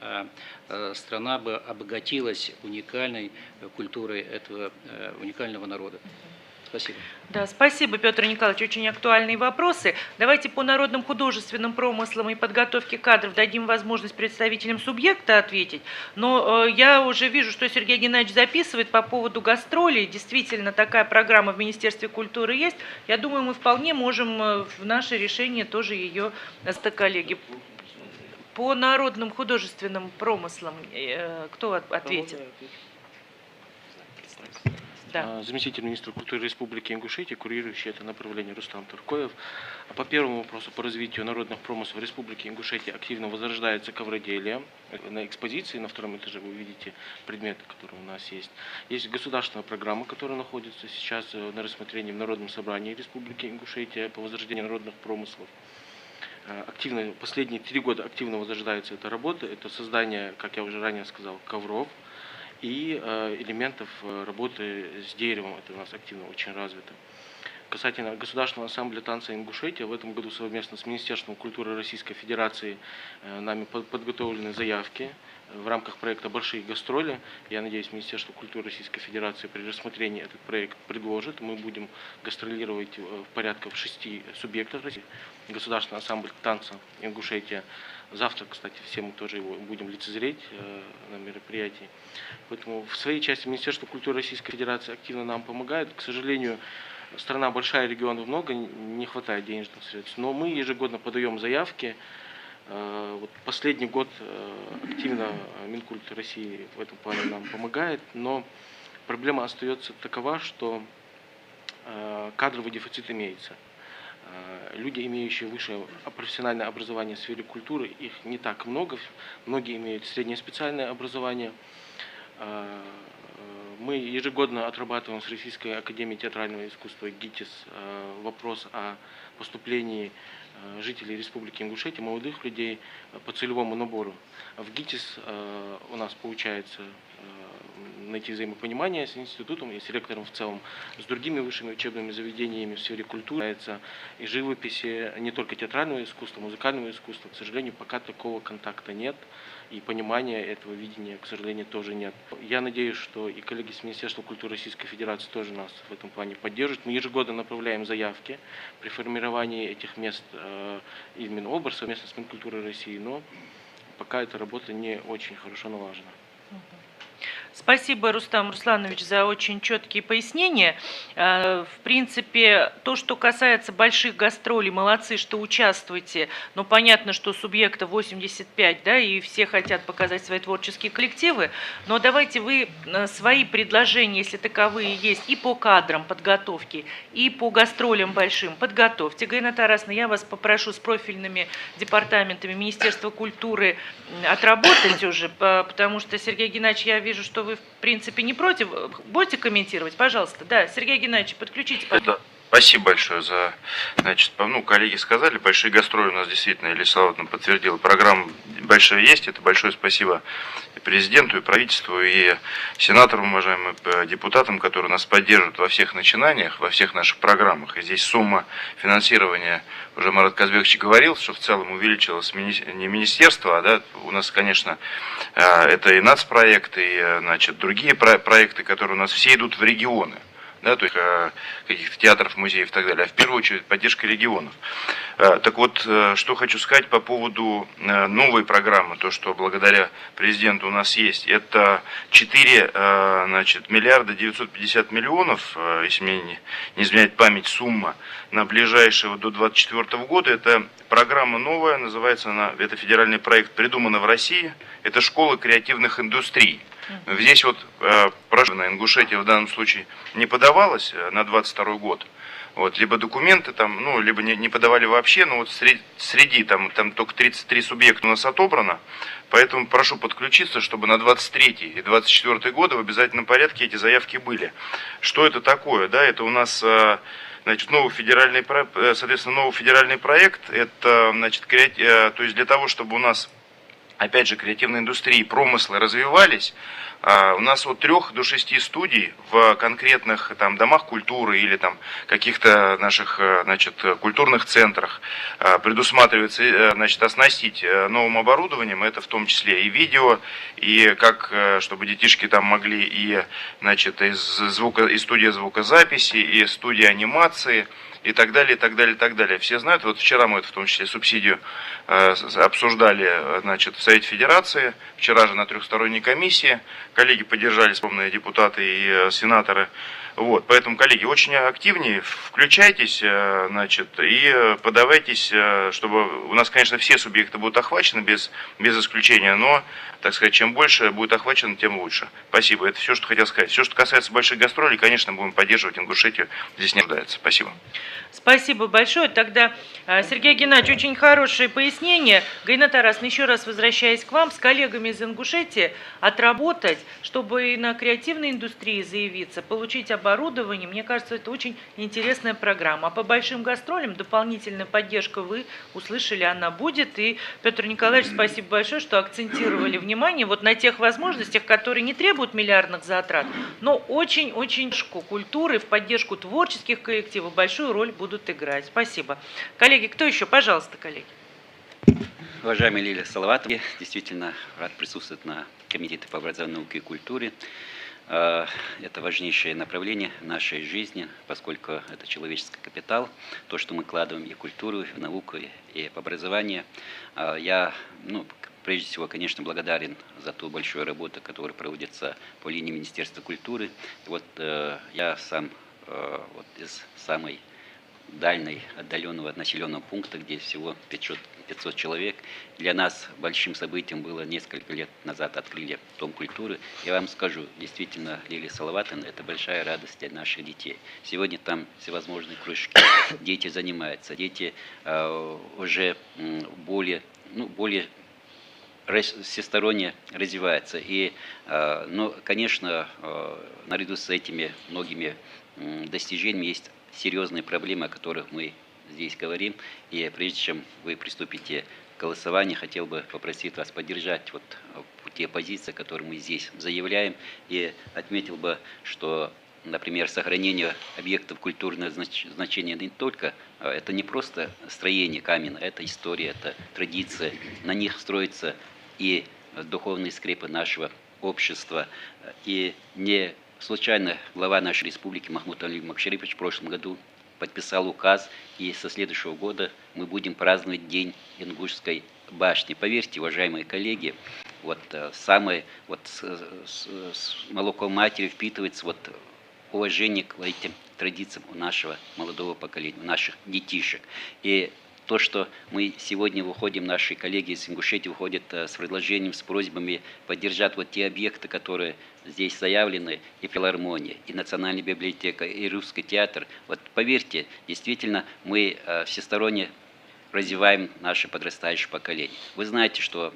страна бы обогатилась уникальной культурой этого уникального народа. Спасибо. Да, спасибо, Петр Николаевич, очень актуальные вопросы. Давайте по народным художественным промыслам и подготовке кадров дадим возможность представителям субъекта ответить. Но я уже вижу, что Сергей Геннадьевич записывает по поводу гастролей. Действительно, такая программа в Министерстве культуры есть. Я думаю, мы вполне можем в наше решение тоже ее, коллеги. По народным художественным промыслам кто ответит? Да. Заместитель министра культуры Республики Ингушетия, курирующий это направление Рустам Туркоев. По первому вопросу по развитию народных промыслов в Республике Ингушетия активно возрождается ковроделие. На экспозиции на втором этаже вы видите предметы, которые у нас есть. Есть государственная программа, которая находится сейчас на рассмотрении в Народном собрании Республики Ингушетия по возрождению народных промыслов. Активно, последние 3 года активно возрождается эта работа. Это создание, как я уже ранее сказал, ковров и элементов работы с деревом. Это у нас активно очень развито. Касательно Государственного ансамбля танца Ингушетия, в этом году совместно с Министерством культуры Российской Федерации нами подготовлены заявки в рамках проекта «Большие гастроли». Я надеюсь, Министерство культуры Российской Федерации при рассмотрении этот проект предложит. Мы будем гастролировать в порядка 6 субъектов России. Государственный ансамбль танца Ингушетия. Завтра, кстати, все мы тоже его будем лицезреть на мероприятии. Поэтому в своей части Министерство культуры Российской Федерации активно нам помогает. К сожалению, страна большая, регионов много, не хватает денежных средств. Но мы ежегодно подаем заявки. Вот последний год активно Минкульт России в этом плане нам помогает, но проблема остается такова, что кадровый дефицит имеется. Люди, имеющие высшее профессиональное образование в сфере культуры, их не так много, многие имеют среднее специальное образование. Мы ежегодно отрабатываем с Российской академией театрального искусства ГИТИС вопрос о поступлении жителей Республики Ингушетия, молодых людей по целевому набору. В ГИТИС у нас получается найти взаимопонимание с институтом и с ректором в целом, с другими высшими учебными заведениями в сфере культуры и живописи, не только театрального искусства, музыкального искусства. К сожалению, пока такого контакта нет, и понимания этого видения, к сожалению, тоже нет. Я надеюсь, что и коллеги с Министерства культуры Российской Федерации тоже нас в этом плане поддержат. Мы ежегодно направляем заявки при формировании этих мест из Минобр совместно с Минкультурой России, но пока эта работа не очень хорошо налажена. Спасибо, Рустам Русланович, за очень четкие пояснения. В принципе, то, что касается больших гастролей, молодцы, что участвуете. Но понятно, что субъекта 85, да, и все хотят показать свои творческие коллективы. Но давайте вы свои предложения, если таковые есть, и по кадрам подготовки, и по гастролям большим подготовьте. Галина Тарасовна, я вас попрошу с профильными департаментами Министерства культуры отработать уже, потому что, Сергей Геннадьевич, я вижу, что вы, в принципе, не против. Будете комментировать? Пожалуйста. Да, Сергей Геннадьевич, подключите. Спасибо большое за, значит, коллеги сказали, большие гастроли у нас действительно, Елена Славовна подтвердила, программа большая есть, это большое спасибо и президенту, и правительству, и сенаторам, уважаемым депутатам, которые нас поддерживают во всех начинаниях, во всех наших программах. И здесь сумма финансирования, уже Марат Казбекович говорил, что в целом увеличилось не министерство, а да, у нас, конечно, это и нацпроекты, и, значит, другие проекты, которые у нас все идут в регионы. Да, то есть каких-то театров, музеев и так далее, а в первую очередь поддержка регионов. Так вот, что хочу сказать по поводу новой программы, то, что благодаря президенту у нас есть, это 4 миллиарда 950 миллионов, если мне не изменяет память, сумма на ближайшие до 2024 года. Это программа новая, называется она, это федеральный проект, придумана в России, это школа креативных индустрий. Здесь вот прошу на Ингушетии в данном случае не подавалось на 2022 год. Вот, либо документы там, ну, либо не подавали вообще, но вот среди там только 33 субъекта у нас отобрано. Поэтому прошу подключиться, чтобы на 2023 и 2024 годы в обязательном порядке эти заявки были. Что это такое? Да, это у нас, значит, новый федеральный проект. Это, значит, то есть для того, чтобы у нас, опять же, креативные индустрии, промыслы развивались, у нас от 3 до 6 студий в конкретных там домах культуры или там каких-то наших, значит, культурных центрах предусматривается, значит, оснастить новым оборудованием. Это в том числе и видео, и как, чтобы детишки там могли и, значит, и студия звукозаписи, и студия анимации, и так далее, и так далее, и так далее. Все знают, вот вчера мы это в том числе субсидию обсуждали, значит, в Совете Федерации, вчера же на трехсторонней комиссии, коллеги поддержали, скромные депутаты и сенаторы. Вот, поэтому, коллеги, очень активнее включайтесь, значит, и подавайтесь, чтобы у нас, конечно, все субъекты будут охвачены без исключения, но, так сказать, чем больше будет охвачено, тем лучше. Спасибо, это все, что хотел сказать. Все, что касается больших гастролей, конечно, будем поддерживать Ингушетию, здесь не нуждается. Спасибо. Спасибо большое. Тогда, Сергей Геннадьевич, очень хорошее пояснение. Галина Тарасовна, еще раз возвращаясь к вам, с коллегами из Ингушетии отработать, чтобы и на креативной индустрии заявиться, получить оборудование. Мне кажется, это очень интересная программа. А по большим гастролям дополнительная поддержка, вы услышали, она будет. И, Петр Николаевич, спасибо большое, что акцентировали внимание вот на тех возможностях, которые не требуют миллиардных затрат, но очень-очень культуры, в поддержку творческих коллективов большую роль будут играть. Спасибо. Коллеги, кто еще? Пожалуйста, коллеги. Уважаемая Лилия Салаватовна, действительно рад присутствовать на Комитете по образованию, науке и культуре. Это важнейшее направление нашей жизни, поскольку это человеческий капитал, то, что мы вкладываем и в культуру, и в науку, и в образование. Я, прежде всего, конечно, благодарен за ту большую работу, которая проводится по линии Министерства культуры. И вот я сам из самой отдаленного населенного пункта, где всего 500 человек. Для нас большим событием было несколько лет назад открыли Дом культуры. Я вам скажу, действительно, Лилия Салаватовна, это большая радость для наших детей. Сегодня там всевозможные кружки, дети занимаются, дети уже более всесторонне развиваются. И, конечно, наряду с этими многими достижениями есть серьезные проблемы, о которых мы здесь говорим. И прежде чем вы приступите к голосованию, хотел бы попросить вас поддержать те позиции, которые мы здесь заявляем. И отметил бы, что, например, сохранение объектов культурного значения не только, это не просто строение каменное, это история, это традиция. На них строятся и духовные скрепы нашего общества. И не случайно глава нашей республики Махмуд Алиев Макшарипович в прошлом году подписал указ, и со следующего года мы будем праздновать День Ингушской башни. Поверьте, уважаемые коллеги, с молоком матери впитывается уважение к этим традициям у нашего молодого поколения, у наших детишек. И то, что мы сегодня выходим, наши коллеги из Ингушетии выходят с предложением, с просьбами поддержать те объекты, которые здесь заявлены, и филармония, и Национальная библиотека, и Русский театр. Поверьте, действительно, мы всесторонне развиваем наше подрастающее поколение. Вы знаете, что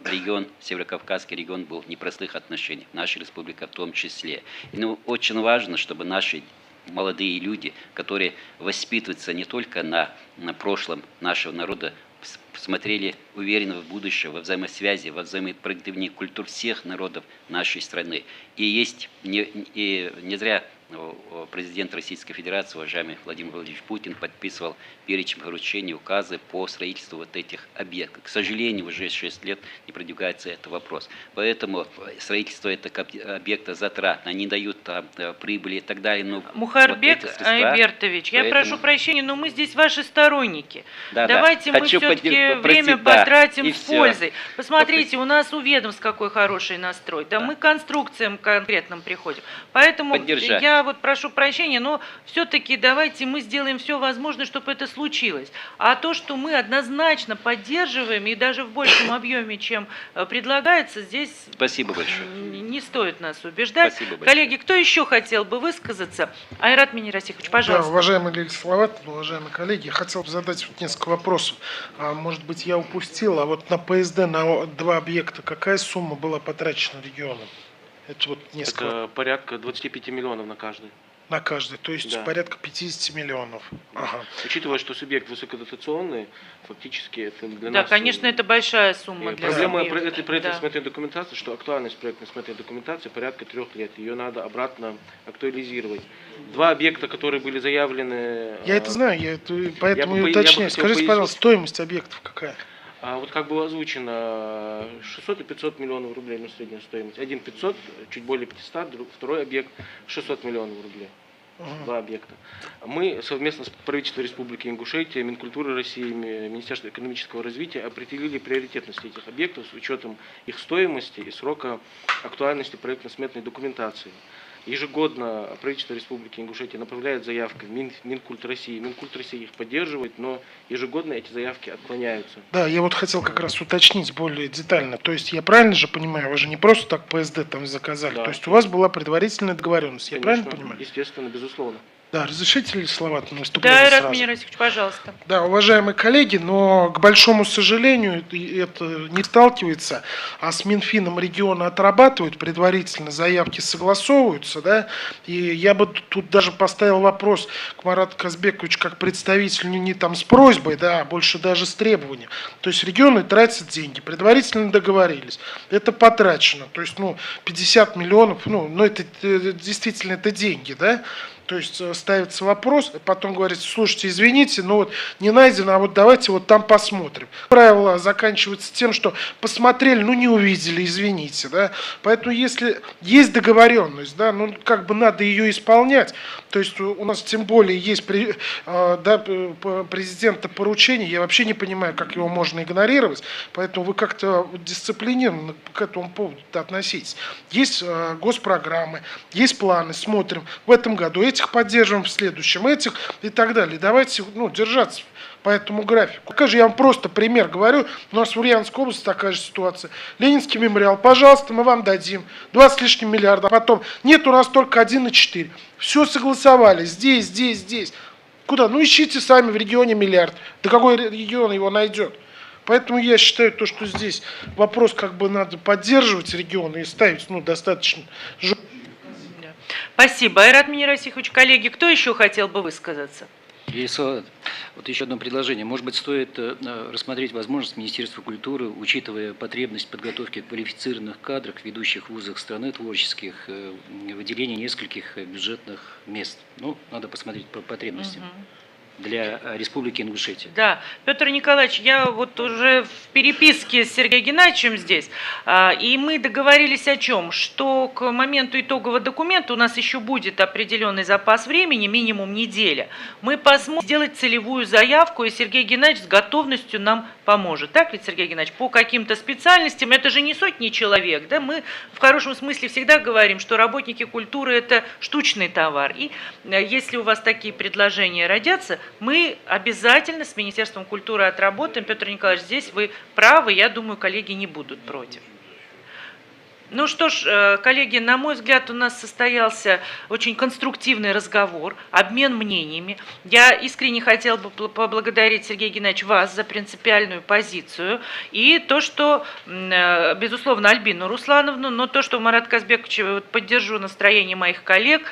Северокавказский регион был в непростых отношениях, наша республика в том числе. И очень важно, чтобы наши молодые люди, которые воспитываются не только на прошлом нашего народа, смотрели уверенно в будущее, во взаимосвязи, во взаимопроникновении культур всех народов нашей страны. И не зря президент Российской Федерации, уважаемый Владимир Владимирович Путин, подписывал перечень поручений, указы по строительству этих объектов. К сожалению, уже 6 лет не продвигается этот вопрос. Поэтому строительство этих объектов затратно, они дают прибыли и так далее. Мухарбек Айбертович, я прошу прощения, но мы здесь ваши сторонники. Давайте мы все-таки время потратим с пользой. Посмотрите, у нас у ведомств какой хороший настрой. Мы к конструкциям конкретным приходим. Поэтому я прошу прощения, но все-таки давайте мы сделаем все возможное, чтобы это случилось. А то, что мы однозначно поддерживаем, и даже в большем объеме, чем предлагается, здесь спасибо большое. Не стоит нас убеждать. Коллеги, кто еще хотел бы высказаться? Айрат Минирасихович, пожалуйста. Да, уважаемая Лилия Салаватовна, уважаемые коллеги, я хотел бы задать несколько вопросов. Может быть, я упустил, на ПСД на 2 объекта какая сумма была потрачена регионом? Это порядка 25 миллионов на каждый. На каждый, то есть порядка 50 миллионов. Ага. Учитывая, что субъект высокодотационный, фактически это для нас... Да, конечно, это большая сумма для проблема проектно-смотрительной документации, что актуальность проектно-смотрительной документации порядка 3 лет. Ее надо обратно актуализировать. 2 объекта, которые были заявлены... Я это знаю, поэтому и уточняю. Скажите, пожалуйста, стоимость объектов какая? Как было озвучено, 600 и 500 миллионов рублей, средняя стоимость. Один 500, чуть более 500, второй объект 600 миллионов рублей. 2 объекта. Мы совместно с правительством Республики Ингушетия, Минкультуры России, Министерством экономического развития определили приоритетность этих объектов с учетом их стоимости и срока актуальности проектно-сметной документации. Ежегодно правительство Республики Ингушетия направляет заявки в Минкульт России. Минкульт России их поддерживает, но ежегодно эти заявки отклоняются. Да, я хотел как раз уточнить более детально. То есть я правильно же понимаю, вы же не просто так ПСД там заказали, то есть у вас была предварительная договоренность, я правильно понимаю? Естественно, безусловно. Да, разрешите ли слова на выступление Да, сразу? Айрат Минирасихович, пожалуйста. Да, уважаемые коллеги, но, к большому сожалению, это не сталкивается, а с Минфином региона отрабатывают, предварительно заявки согласовываются, да, и я бы тут даже поставил вопрос к Марату Казбековичу как представителю не там с просьбой, да, а больше даже с требованием. То есть регионы тратят деньги, предварительно договорились, это потрачено, то есть, 50 миллионов, это действительно это деньги, да. То есть ставится вопрос, потом говорится, слушайте, извините, но вот не найдено, а вот давайте вот там посмотрим. Правило заканчивается тем, что посмотрели, не увидели, извините, да. Поэтому если есть договоренность, да, как бы надо ее исполнять. То есть у нас тем более есть президента поручение, я вообще не понимаю, как его можно игнорировать, поэтому вы как-то дисциплинированно к этому поводу относитесь. Есть госпрограммы, есть планы, смотрим в этом году, этих поддерживаем в следующем, этих и так далее. Давайте держаться по этому графику. Покажи, я вам просто пример говорю. У нас в Ульяновской области такая же ситуация. Ленинский мемориал, пожалуйста, мы вам дадим 20 с лишним миллиардов. Потом, нет, у нас только 1,4. Все согласовали, здесь. Куда? Ищите сами в регионе миллиард. Да какой регион его найдет? Поэтому я считаю, что здесь вопрос как бы надо поддерживать регионы и ставить достаточно жестко. Спасибо, Айрат Минирасихович. Коллеги, кто еще хотел бы высказаться? Вот еще одно предложение. Может быть, стоит рассмотреть возможность Министерства культуры, учитывая потребность подготовки квалифицированных кадров, ведущих в вузах страны, творческих, выделения нескольких бюджетных мест. Надо посмотреть по потребностям. Для Республики Ингушетия. Да, Петр Николаевич, я вот уже в переписке с Сергеем Геннадьевичем здесь, и мы договорились о чем? Что к моменту итогового документа у нас еще будет определенный запас времени, минимум неделя. Мы посмотрим сделать целевую заявку, и Сергей Геннадьевич с готовностью нам поможет. Так ведь, Сергей Геннадьевич, по каким-то специальностям, это же не сотни человек, да, мы в хорошем смысле всегда говорим, что работники культуры – это штучный товар. И если у вас такие предложения родятся, мы обязательно с Министерством культуры отработаем. Петр Николаевич, здесь вы правы, я думаю, коллеги не будут против. Ну что ж, коллеги, на мой взгляд, у нас состоялся очень конструктивный разговор, обмен мнениями. Я искренне хотела бы поблагодарить, Сергей Геннадьевич, вас за принципиальную позицию и то, что, безусловно, Альбину Руслановну, но то, что Марат Казбекович, поддержу настроение моих коллег,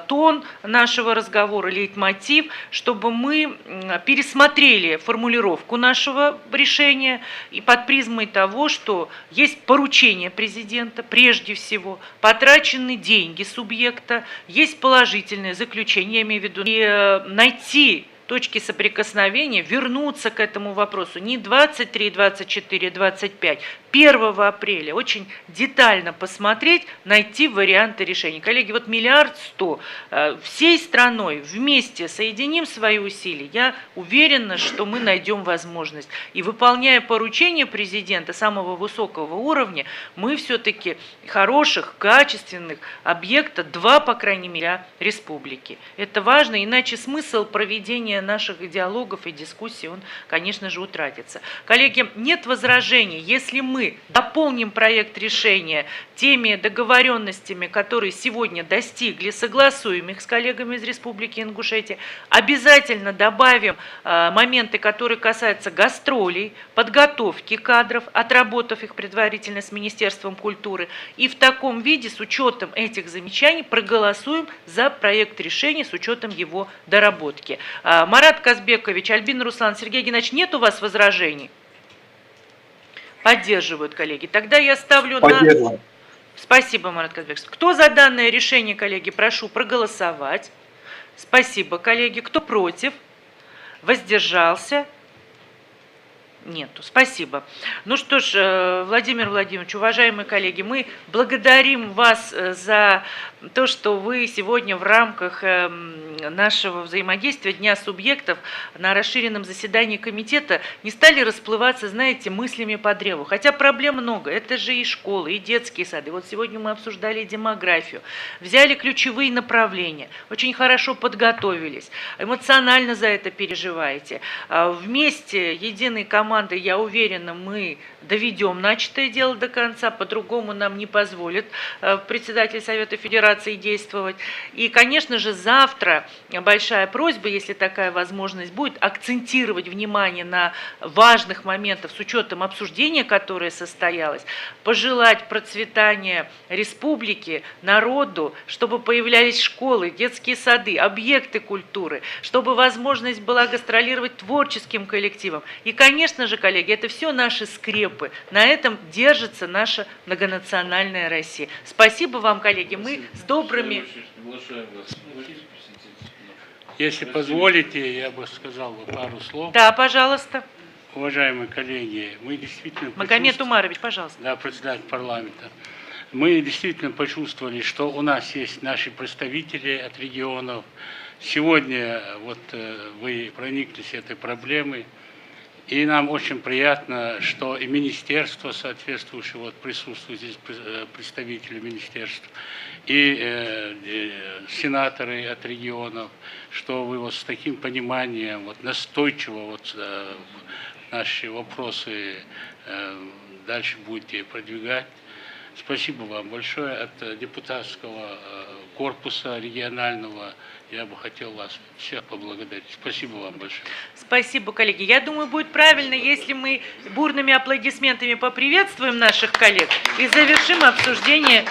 тон нашего разговора, лейтмотив, чтобы мы пересмотрели формулировку нашего решения и под призмой того, что есть поручение президента, прежде всего, потрачены деньги субъекта, есть положительное заключение, я имею в виду, и найти точки соприкосновения, вернуться к этому вопросу не 23, 24, 25, 1 апреля очень детально посмотреть, найти варианты решения. Коллеги, вот 1 100 000 000 всей страной вместе соединим свои усилия. Я уверена, что мы найдем возможность. И выполняя поручения президента самого высокого уровня, мы все-таки хороших, качественных объектов, 2, по крайней мере, республики. Это важно, иначе смысл проведения наших диалогов и дискуссий, он, конечно же, утратится. Коллеги, нет возражений, если мы дополним проект решения теми договоренностями, которые сегодня достигли, согласуем их с коллегами из Республики Ингушетия, обязательно добавим моменты, которые касаются гастролей, подготовки кадров, отработав их предварительно с Министерством культуры, и в таком виде, с учетом этих замечаний, проголосуем за проект решения с учетом его доработки. Марат Казбекович, Альбина Руслан, Сергей Геннадьевич, нет у вас возражений? Поддерживают, коллеги. Тогда я ставлю на... Спасибо, Марат Казбекович. Кто за данное решение, коллеги, прошу проголосовать. Спасибо, коллеги. Кто против? Воздержался? Нету. Спасибо. Ну что ж, Владимир Владимирович, уважаемые коллеги, мы благодарим вас за то, что вы сегодня в рамках нашего взаимодействия Дня субъектов на расширенном заседании комитета не стали расплываться, знаете, мыслями по древу. Хотя проблем много. Это же и школы, и детские сады. Вот сегодня мы обсуждали демографию, взяли ключевые направления, очень хорошо подготовились, эмоционально за это переживаете. Вместе, единой командой, командой, я уверена, мы доведем начатое дело до конца, по-другому нам не позволит председатель Совета Федерации действовать. И, конечно же, завтра большая просьба, если такая возможность будет, акцентировать внимание на важных моментах с учетом обсуждения, которое состоялось, пожелать процветания республики, народу, чтобы появлялись школы, детские сады, объекты культуры, чтобы возможность была гастролировать творческим коллективом. И, конечно же, коллеги, это все наши скрепы. На этом держится наша многонациональная Россия. Спасибо вам, коллеги. Мы с добрыми... Если позволите, я бы сказал пару слов. Да, пожалуйста. Уважаемые коллеги, мы действительно... Магомед Умарович, пожалуйста. Да, председатель парламента. Мы действительно почувствовали, что у нас есть наши представители от регионов. Сегодня вот вы прониклись этой проблемой. И нам очень приятно, что и министерство соответствующее, вот присутствуют здесь представители министерств, и сенаторы от регионов, что вы вот с таким пониманием, вот настойчиво вот наши вопросы дальше будете продвигать. Спасибо вам большое от депутатского корпуса регионального. Я бы хотел вас всех поблагодарить. Спасибо вам большое. Спасибо, коллеги. Я думаю, будет правильно, если мы бурными аплодисментами поприветствуем наших коллег и завершим обсуждение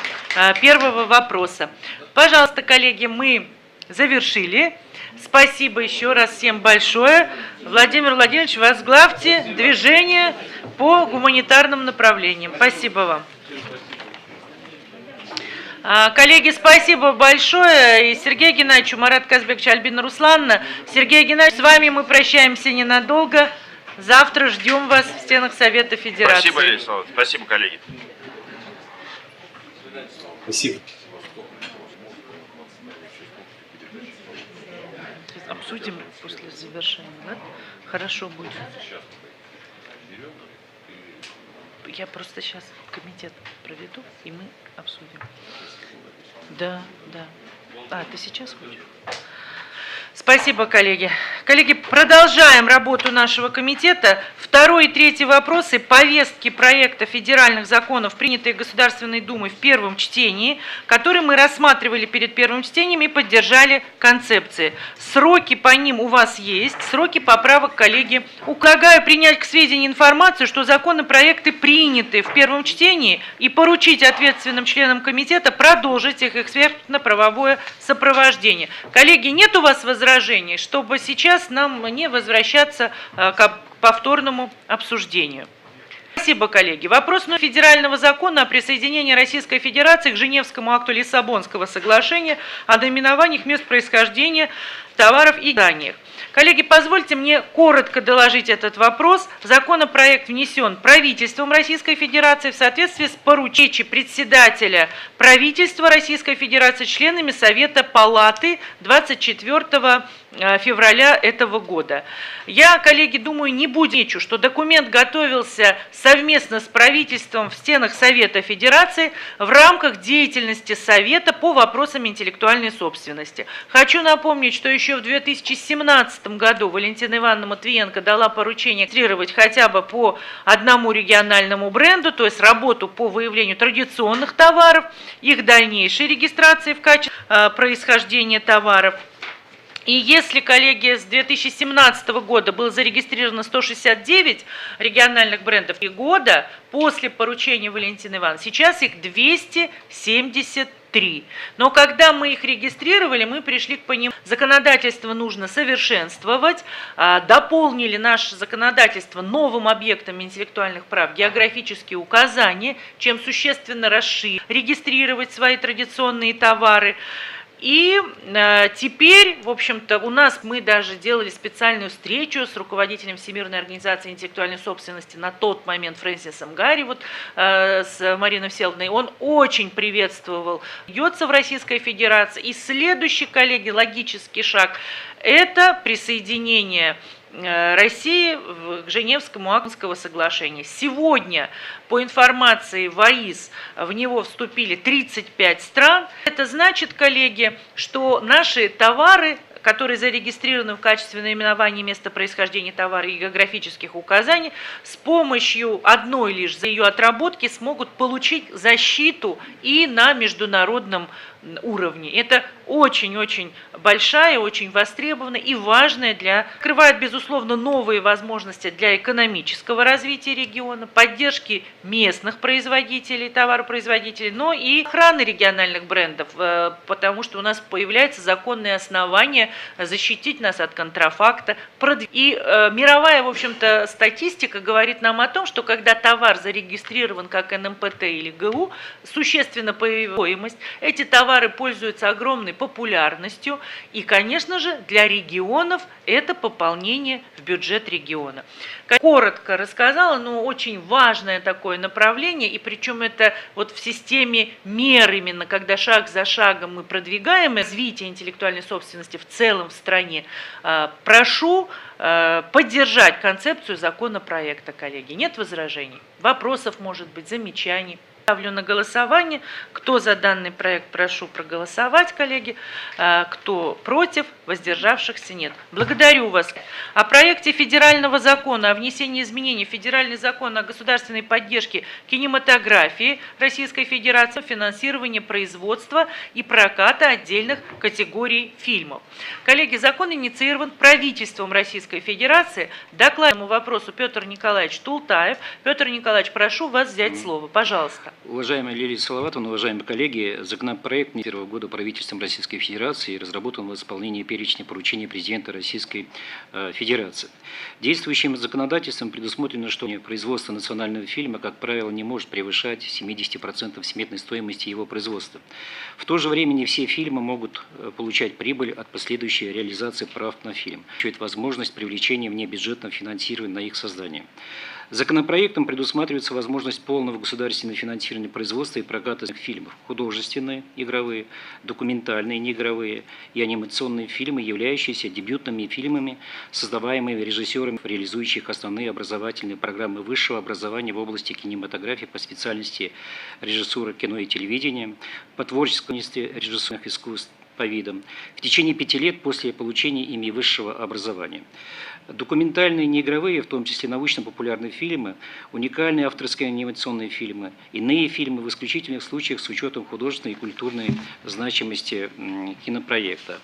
первого вопроса. Пожалуйста, коллеги, мы завершили. Спасибо еще раз всем большое. Владимир Владимирович, возглавьте движение по гуманитарным направлениям. Спасибо вам. Коллеги, спасибо большое. И Сергею Геннадьевичу, Марат Казбекович, Альбина Руслановна. Сергей Геннадьевич, с вами мы прощаемся ненадолго. Завтра ждем вас в стенах Совета Федерации. Спасибо, Александр. Спасибо, коллеги. Спасибо. Обсудим после завершения, да? Хорошо будет. Я просто сейчас комитет проведу, и мы обсудим. Да, да. А, ты сейчас хочешь? Спасибо, коллеги. Коллеги, продолжаем работу нашего комитета. Второй и третий вопросы повестки проекта федеральных законов, принятые Государственной Думой в первом чтении, которые мы рассматривали перед первым чтением и поддержали концепции. Сроки по ним у вас есть, сроки поправок, коллеги. Предлагаю принять к сведению информацию, что законопроекты приняты в первом чтении, и поручить ответственным членам комитета продолжить их экспертно-правовое сопровождение. Коллеги, нет у вас возражений, чтобы сейчас нам не возвращаться к повторному обсуждению? Спасибо, коллеги. Вопрос номер федерального закона о присоединении Российской Федерации к Женевскому акту Лиссабонского соглашения о наименованиях мест происхождения товаров и зданиях. Коллеги, позвольте мне коротко доложить этот вопрос. Законопроект внесен правительством Российской Федерации в соответствии с поручением председателя правительства Российской Федерации членами Совета Палаты 24 февраля этого года. Я, коллеги, думаю, не буду, что документ готовился совместно с правительством в стенах Совета Федерации в рамках деятельности Совета по вопросам интеллектуальной собственности. Хочу напомнить, что еще в 2017 году Валентина Ивановна Матвиенко дала поручение регистрировать хотя бы по одному региональному бренду, то есть работу по выявлению традиционных товаров, их дальнейшей регистрации в качестве происхождения товаров. И если, коллеги, с 2017 года было зарегистрировано 169 региональных брендов и года после поручения Валентины Ивановны, сейчас их 273. Но когда мы их регистрировали, мы пришли к пониманию, законодательство нужно совершенствовать, дополнили наше законодательство новым объектом интеллектуальных прав, географические указания, чем существенно расширить, регистрировать свои традиционные товары. И теперь, в общем-то, у нас мы даже делали специальную встречу с руководителем Всемирной организации интеллектуальной собственности на тот момент Фрэнсисом Гарри, вот, с Мариной Всеволодовной. Он очень приветствовал идется в Российской Федерации. И следующий, коллеги, логический шаг – это присоединение России к Женевскому акту соглашения. Сегодня, по информации ВАИС, в него вступили 35 стран. Это значит, коллеги, что наши товары, которые зарегистрированы в качестве наименования места происхождения товара и географических указаний, с помощью одной лишь ее отработки смогут получить защиту и на международном уровне. Это очень-очень большая, очень востребованная и важная открывает, безусловно, новые возможности для экономического развития региона, поддержки местных производителей, товаропроизводителей, но и охраны региональных брендов, потому что у нас появляется законное основание защитить нас от контрафакта. И мировая, в общем-то, статистика говорит нам о том, что когда товар зарегистрирован как НМПТ или ГУ, существенно появилась стоимость, эти товары пользуются огромной популярностью, и, конечно же, для регионов это пополнение в бюджет региона. Коротко рассказала, но очень важное такое направление, и причем это вот в системе мер именно, когда шаг за шагом мы продвигаем развитие интеллектуальной собственности в целом в стране. Прошу поддержать концепцию законопроекта, коллеги. Нет возражений? Вопросов, может быть, замечаний? Ставлю на голосование. Кто за данный проект, прошу проголосовать, коллеги. Кто против, воздержавшихся нет. Благодарю вас. О проекте федерального закона о внесении изменений в федеральный закон о государственной поддержке кинематографии Российской Федерации, финансирование производства и проката отдельных категорий фильмов. Коллеги, закон инициирован правительством Российской Федерации. Доклад по вопросу Петр Николаевич Тултаев. Петр Николаевич, прошу вас взять слово. Пожалуйста. Уважаемая Лилия Салаватовна, уважаемые коллеги, законопроект 2001 года правительством Российской Федерации разработан в исполнении перечня поручений президента Российской Федерации. Действующим законодательством предусмотрено, что производство национального фильма, как правило, не может превышать 70% сметной стоимости его производства. В то же время не все фильмы могут получать прибыль от последующей реализации прав на фильм. Это возможность привлечения внебюджетного финансирования на их создание. Законопроектом предусматривается возможность полного государственного финансирования производства и проката фильмов. Художественные, игровые, документальные, неигровые и анимационные фильмы, являющиеся дебютными фильмами, создаваемыми режиссерами, реализующих основные образовательные программы высшего образования в области кинематографии по специальности режиссура кино и телевидения, по творческому режиссурных искусств по видам, в течение 5 лет после получения ими высшего образования. Документальные, неигровые, в том числе научно-популярные фильмы, уникальные авторские анимационные фильмы, иные фильмы в исключительных случаях с учетом художественной и культурной значимости кинопроекта.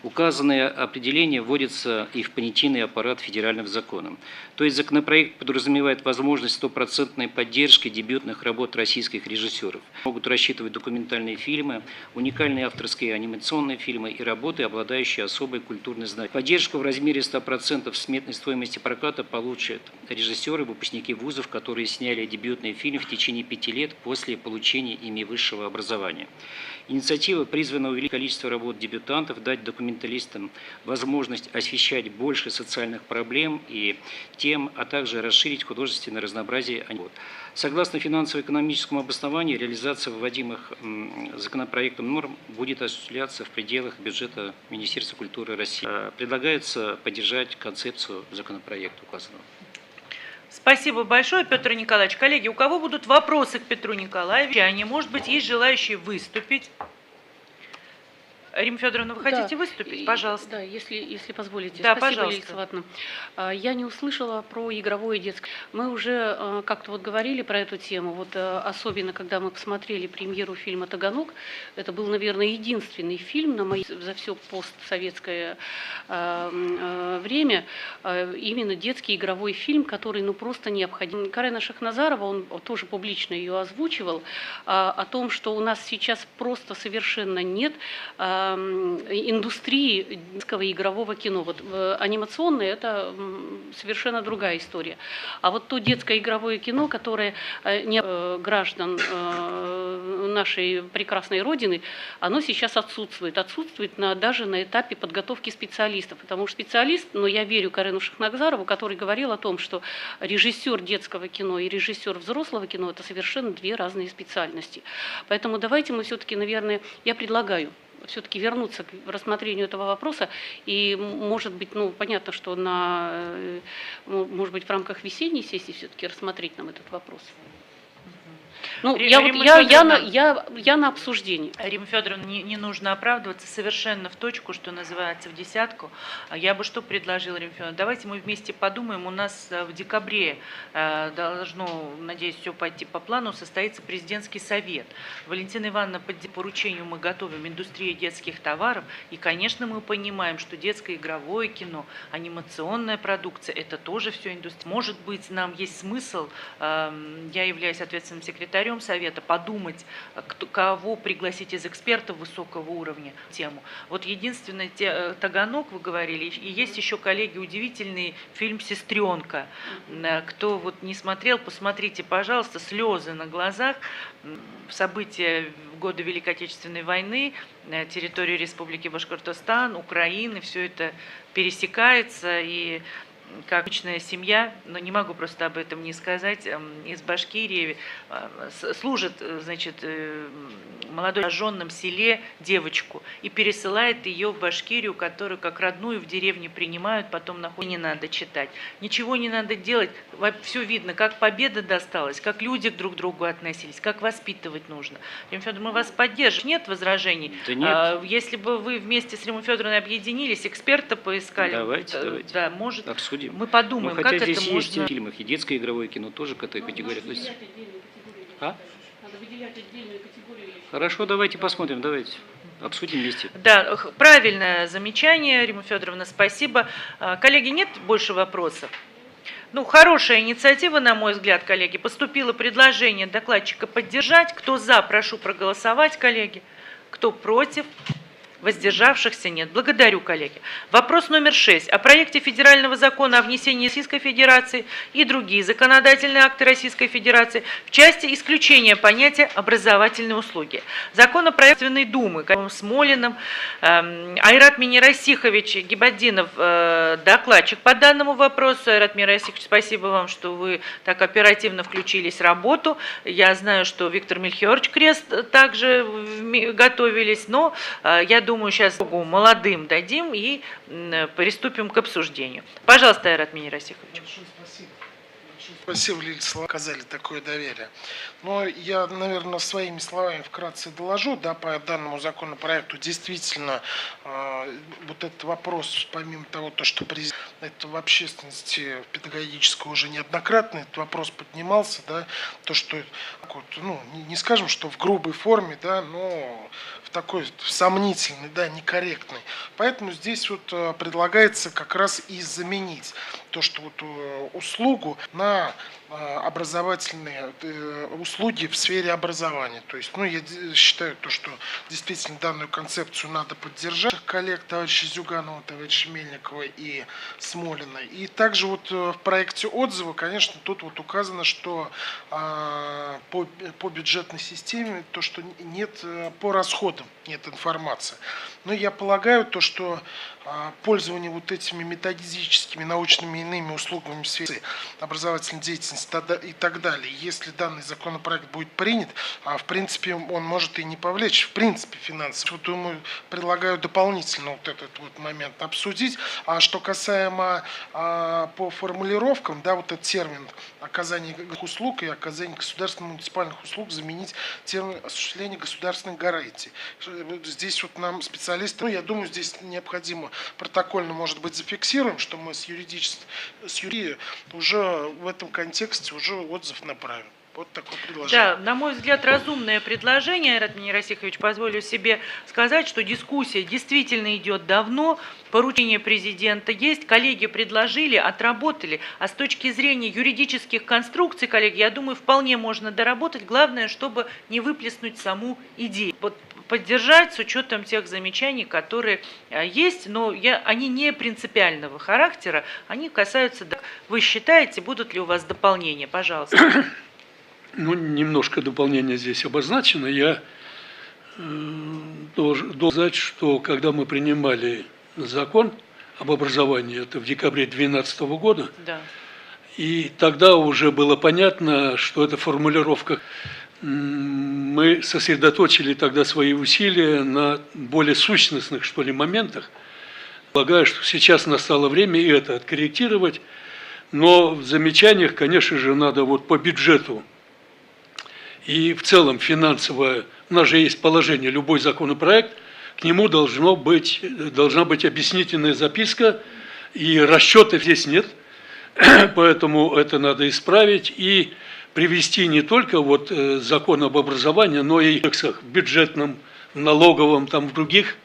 Указанное определение вводится и в понятийный аппарат федеральным законом. То есть законопроект подразумевает возможность стопроцентной поддержки дебютных работ российских режиссеров. Могут рассчитывать документальные фильмы, уникальные авторские анимационные фильмы и работы, обладающие особой культурной значимостью. Поддержку в размере 100% сметной стоимости проката получат режиссеры, выпускники вузов, которые сняли дебютный фильм в течение 5 лет после получения ими высшего образования. Инициатива призвана увеличить количество работ дебютантов, дать документалистам возможность освещать больше социальных проблем и тем, а также расширить художественное разнообразие. Согласно финансово-экономическому обоснованию, реализация вводимых законопроектом норм будет осуществляться в пределах бюджета Министерства культуры России. Предлагается поддержать концепцию законопроекта указанного. Спасибо большое, Петр Николаевич. Коллеги, у кого будут вопросы к Петру Николаевичу? Может быть, есть желающие выступить? Римма Федоровна, вы хотите выступить? Пожалуйста. Да, если позволите. Да, Спасибо, пожалуйста. Лилия Салаватовна. Я не услышала про игровое детское. Мы уже как-то вот говорили про эту тему, вот особенно когда мы посмотрели премьеру фильма «Таганок», это был, наверное, единственный фильм за все постсоветское время, именно детский игровой фильм, который просто необходим. Карена Шахназарова, он тоже публично ее озвучивал, о том, что у нас сейчас просто совершенно нет индустрии детского игрового кино. Вот анимационное – это совершенно другая история. А вот то детское игровое кино, которое не граждан нашей прекрасной Родины, оно сейчас отсутствует. Даже на этапе подготовки специалистов. Потому что специалист, но я верю Карену Шахназарову, который говорил о том, что режиссер детского кино и режиссер взрослого кино – это совершенно две разные специальности. Поэтому давайте мы все-таки, наверное, я предлагаю все-таки вернуться к рассмотрению этого вопроса и, может быть, понятно, что может быть, в рамках весенней сессии все-таки рассмотреть нам этот вопрос. Ну, Римма Федоровна, я на обсуждении. Римма Федоровна, не нужно оправдываться, совершенно в точку, что называется, в десятку. Я бы что предложила, Римма Федоровна, давайте мы вместе подумаем, у нас в декабре должно, надеюсь, все пойти по плану, состоится президентский совет. Валентина Ивановна, по поручению мы готовим индустрию детских товаров, и, конечно, мы понимаем, что детское игровое кино, анимационная продукция, это тоже все индустрия. Может быть, нам есть смысл, я являюсь ответственным секретарем совета, подумать, кого пригласить из экспертов высокого уровня тему. Вот единственное, Таганок, вы говорили, и есть еще, коллеги, удивительный фильм «Сестренка». Кто вот не смотрел, посмотрите, пожалуйста, слезы на глазах. События в годы Великой Отечественной войны, территорию Республики Башкортостан, Украины, все это пересекается, и как личная семья, но не могу просто об этом не сказать, из Башкирии служит, значит, молодой в сожженном селе девочку и пересылает ее в Башкирию, которую как родную в деревне принимают, потом находят. Не надо читать, ничего не надо делать, все видно, как победа досталась, как люди друг к другу относились, как воспитывать нужно. Римма Федоровна, мы вас поддержим. Нет возражений? Да нет. Если бы вы вместе с Риммой Федоровной объединились, эксперта поискали, Давайте. Да, может, Обсудим. мы подумаем, хотя как здесь это есть можно. в фильмах и детское игровое кино тоже к этой категории относится. А? Надо выделять отдельную категорию. Хорошо, давайте посмотрим, давайте обсудим вместе. Да, правильное замечание, Римма Федоровна, спасибо. Коллеги, нет больше вопросов? Ну, хорошая инициатива, на мой взгляд, коллеги. Поступило предложение докладчика поддержать. Кто за, прошу проголосовать, коллеги. Кто против? Воздержавшихся нет. Благодарю, коллеги. Вопрос номер 6. О проекте федерального закона о внесении Российской Федерации и другие законодательные акты Российской Федерации в части исключения понятия образовательные услуги. Законопроект Государственной Думы Смолиным, Айрат Минирасихович Гибаддинов, докладчик по данному вопросу. Айрат Минирасихович, спасибо вам, что вы так оперативно включились в работу. Я знаю, что Виктор Мельхиорович Крест также готовились, но я думаю, сейчас молодым дадим и приступим к обсуждению. Пожалуйста, Айрат Минирасихович. Спасибо, Лилия, оказали такое доверие. Но я, наверное, своими словами вкратце доложу, да, по данному законопроекту. Действительно, вот этот вопрос, помимо того, что это в общественности педагогической уже неоднократно этот вопрос поднимался, да, то, что, ну, не скажем, что в грубой форме, да, но в такой сомнительной, да, некорректной. Поэтому здесь вот предлагается как раз и заменить то, что вот услугу на образовательные услуги в сфере образования. То есть, ну, я считаю, что действительно данную концепцию надо поддержать коллег товарища Зюганова, товарища Мельникова и Смолина. И также вот в проекте отзыва, конечно, тут вот указано, что по бюджетной системе, то, что нет по расходам, нет информации. Но я полагаю, что пользование вот этими методическими, научными и иными услугами в сфере образовательной деятельности и так далее, если данный законопроект будет принят, в принципе, он может и не повлечь, в принципе, финансов. Вот, думаю, предлагаю дополнительно вот этот вот момент обсудить. А что касаемо по формулировкам, да, вот этот термин оказание услуг и оказание государственных муниципальных услуг заменить термин осуществление государственных гарантий. Здесь вот нам специалисты, ну, я думаю, здесь необходимо протокольно, может быть, зафиксируем, что мы с юридией уже в этом контексте уже отзыв направим. Вот такое предложение. Да, на мой взгляд, разумное предложение, Айрат Минирасихович, позволю себе сказать, что дискуссия действительно идет давно, поручение президента есть, коллеги предложили, отработали, а с точки зрения юридических конструкций, коллеги, я думаю, вполне можно доработать, главное, чтобы не выплеснуть саму идею. Вот поддержать с учетом тех замечаний, которые есть, но они не принципиального характера, они касаются, вы считаете, будут ли у вас дополнения? Пожалуйста. Ну, немножко дополнения здесь обозначено. Я должен сказать, что когда мы принимали закон об образовании, это в декабре 2012 года, да. И тогда уже было понятно, что эта формулировка, мы сосредоточили тогда свои усилия на более сущностных, что ли, моментах. Полагаю, что сейчас настало время и это откорректировать, но в замечаниях, конечно же, надо вот по бюджету и в целом финансовое, у нас же есть положение, любой законопроект, к нему должна быть объяснительная записка, и расчетов здесь нет, поэтому это надо исправить и привести не только вот закон об образовании, но и в бюджетном, в налоговом, там в других,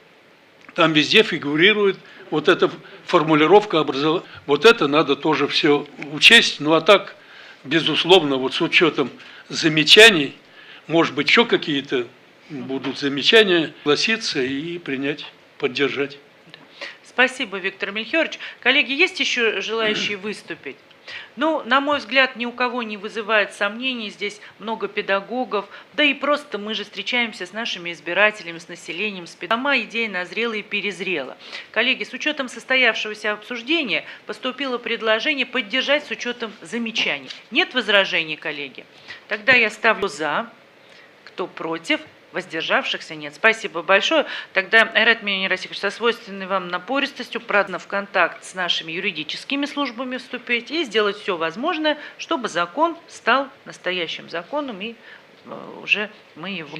там везде фигурирует вот эта формулировка образования. Вот это надо тоже все учесть, ну а так, безусловно, вот с учетом замечаний, может быть, еще какие-то будут замечания, согласиться и принять, поддержать. Спасибо, Виктор Мельхиорович. Коллеги, есть еще желающие выступить? Ну, на мой взгляд, ни у кого не вызывает сомнений, здесь много педагогов, да и просто мы же встречаемся с нашими избирателями, с населением, сама идея назрела и перезрела. Коллеги, с учетом состоявшегося обсуждения поступило предложение поддержать с учетом замечаний. Нет возражений, коллеги? Тогда я ставлю «за», кто против. Воздержавшихся нет. Спасибо большое. Тогда, Айрат Миронирасикович, со свойственной вам напористостью, в контакт с нашими юридическими службами вступить и сделать все возможное, чтобы закон стал настоящим законом, и уже мы его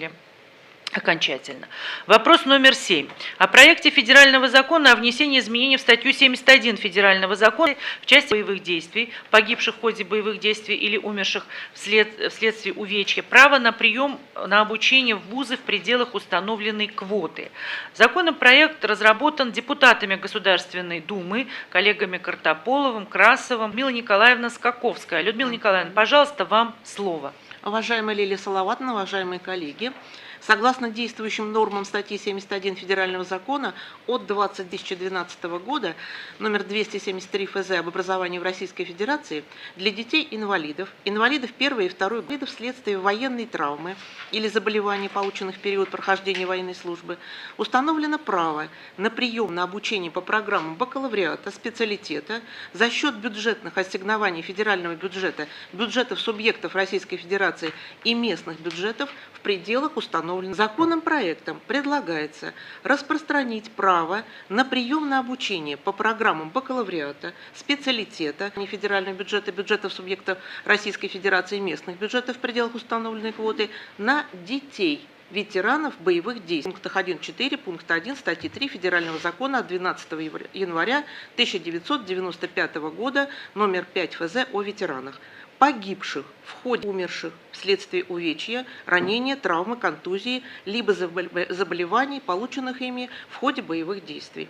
окончательно. Вопрос номер 7. О проекте федерального закона о внесении изменений в статью 71 федерального закона в части боевых действий, погибших в ходе боевых действий или умерших вследствие увечья, право на прием на обучение в вузы в пределах установленной квоты. Законопроект разработан депутатами Государственной Думы, коллегами Картополовым, Красовым, Людмила Николаевна Скаковская. Людмила Николаевна, пожалуйста, вам слово. Уважаемая Лилия Салаватовна, уважаемые коллеги, согласно действующим нормам статьи 71 Федерального закона от 2012 года, номер 273 ФЗ об образовании в Российской Федерации, для детей-инвалидов, инвалидов первой и второй группы вследствие военной травмы или заболеваний, полученных в период прохождения военной службы, установлено право на прием на обучение по программам бакалавриата, специалитета за счет бюджетных ассигнований федерального бюджета, бюджетов субъектов Российской Федерации и местных бюджетов в пределах установленных. Законопроектом предлагается распространить право на прием на обучение по программам бакалавриата, специалитета, федерального бюджета, бюджетов субъектов Российской Федерации и местных бюджетов в пределах установленной квоты на детей ветеранов боевых действий. Пунктах 1.4, пункт 1 статьи 3 Федерального закона от 12 января 1995 года, номер 5 ФЗ о ветеранах, погибших в ходе умерших вследствие увечья, ранения, травмы, контузии, либо заболеваний, полученных ими в ходе боевых действий.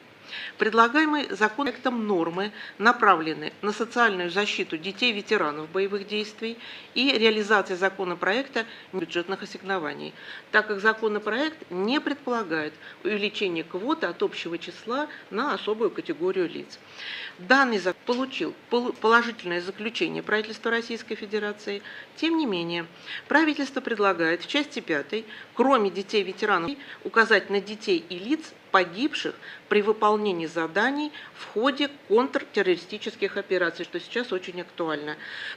Предлагаемый законопроектом нормы направлены на социальную защиту детей-ветеранов боевых действий и реализацию законопроекта бюджетных ассигнований, так как законопроект не предполагает увеличение квоты от общего числа на особую категорию лиц. Данный закон получил положительное заключение правительства Российской Федерации. Тем не менее, правительство предлагает в части 5, кроме детей-ветеранов, указать на детей и лиц, погибших при выполнении заданий в ходе контртеррористических операций, что сейчас очень актуально,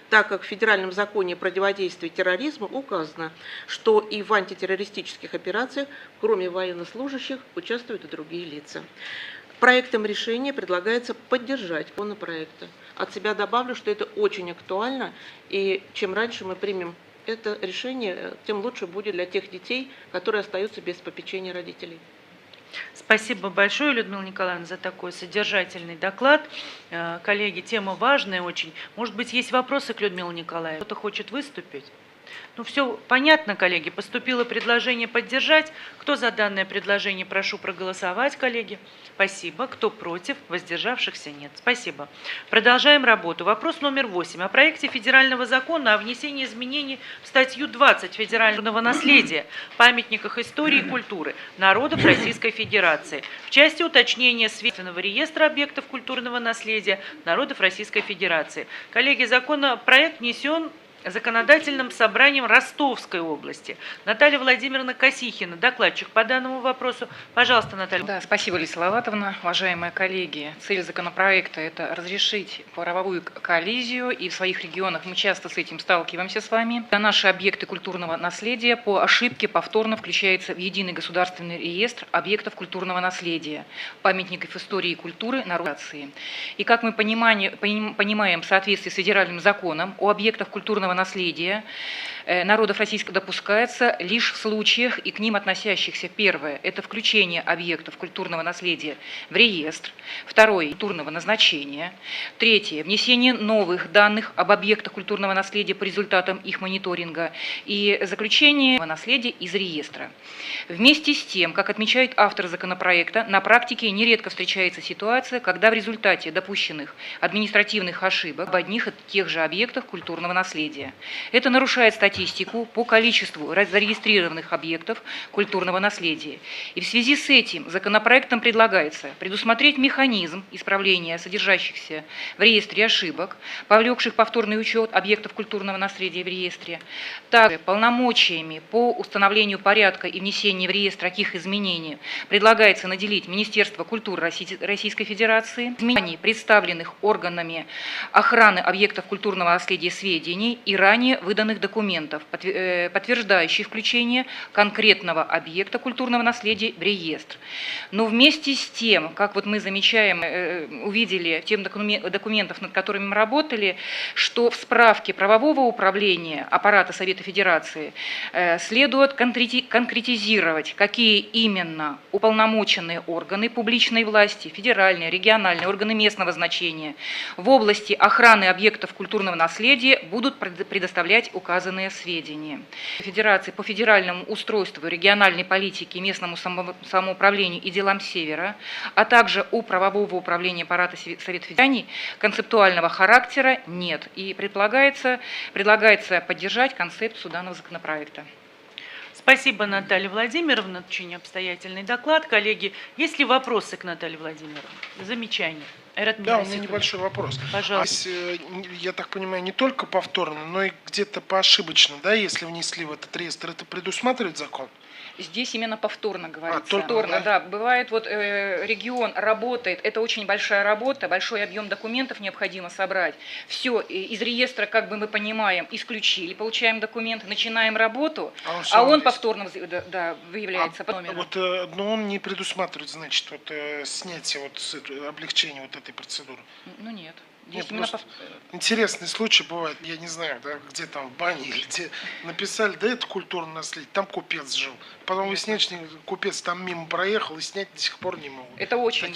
так как в Федеральном законе о противодействии терроризму указано, что и в антитеррористических операциях, кроме военнослужащих, участвуют и другие лица. Проектом решения предлагается поддержать законопроекта. От себя добавлю, что это очень актуально, и чем раньше мы примем это решение, тем лучше будет для тех детей, которые остаются без попечения родителей. Спасибо большое, Людмила Николаевна, за такой содержательный доклад. Коллеги, тема важная очень. Может быть, есть вопросы к Людмиле Николаевне? Кто-то хочет выступить? Ну, все понятно, коллеги. Поступило предложение поддержать. Кто за данное предложение, прошу проголосовать, коллеги. Спасибо. Кто против? Воздержавшихся нет. Спасибо. Продолжаем работу. Вопрос номер 8. О проекте федерального закона о внесении изменений в статью 20 федерального наследия, памятниках истории и культуры народов Российской Федерации в части уточнения сведенного реестра объектов культурного наследия народов Российской Федерации. Коллеги, законопроект внесен законодательным собранием Ростовской области. Наталья Владимировна Косихина, докладчик по данному вопросу. Пожалуйста, Наталья. Да, спасибо, Лилия Салаватовна. Уважаемые коллеги, цель законопроекта – это разрешить правовую коллизию, и в своих регионах мы часто с этим сталкиваемся с вами. Наши объекты культурного наследия по ошибке повторно включаются в единый государственный реестр объектов культурного наследия, памятников истории и культуры народа России. И как мы понимаем, в соответствии с федеральным законом о объектах культурного культурного наследия народов российского допускается лишь в случаях и к ним относящихся. Первое – это включение объектов культурного наследия в реестр. Второе – культурного назначения. Третье – внесение новых данных об объектах культурного наследия по результатам их мониторинга. И заключение наследия из реестра. Вместе с тем, как отмечает автор законопроекта, на практике нередко встречается ситуация, когда в результате допущенных административных ошибок об одних и тех же объектах культурного наследия. Это нарушает статистику по количеству зарегистрированных объектов культурного наследия. И в связи с этим законопроектом предлагается предусмотреть механизм исправления содержащихся в реестре ошибок, повлекших повторный учет объектов культурного наследия в реестре. Также полномочиями по установлению порядка и внесению в реестр таких изменений предлагается наделить Министерство культуры Российской Федерации, изменений, представленных органами охраны объектов культурного наследия сведений и ранее выданных документов, подтверждающих включение конкретного объекта культурного наследия в реестр. Но вместе с тем, как вот мы замечаем, увидели в тех документах, над которыми мы работали, что в справке правового управления аппарата Совета Федерации следует конкретизировать, какие именно уполномоченные органы публичной власти, федеральные, региональные, органы местного значения в области охраны объектов культурного наследия будут предоставлять указанные сведения. Федерации по федеральному устройству, региональной политике, местному самоуправлению и делам Севера, а также у правового управления аппарата Совета Федерации концептуального характера нет. И предлагается поддержать концепцию данного законопроекта. Спасибо, Наталья Владимировна. Очень обстоятельный доклад. Коллеги, есть ли вопросы к Наталье Владимировне? Замечания? Да, у меня небольшой вопрос. Пожалуйста. Я так понимаю, не только повторно, но и где-то поошибочно, да, если внесли в этот реестр, это предусматривает закон? Здесь именно повторно говорится. Повторно, да? Бывает, вот регион работает, это очень большая работа, большой объем документов необходимо собрать. Все, из реестра, как бы мы понимаем, исключили, получаем документ, начинаем работу, а он повторно выявляется по номеру. Но он не предусматривает, значит, снятие, облегчение вот этой процедуры? Ну нет. Нет, интересный случай бывает, я не знаю, да, где там в бане или где написали, да это культурное наследие, там купец жил. Потом выясняешь, купец там мимо проехал и снять до сих пор не могут. Это очень,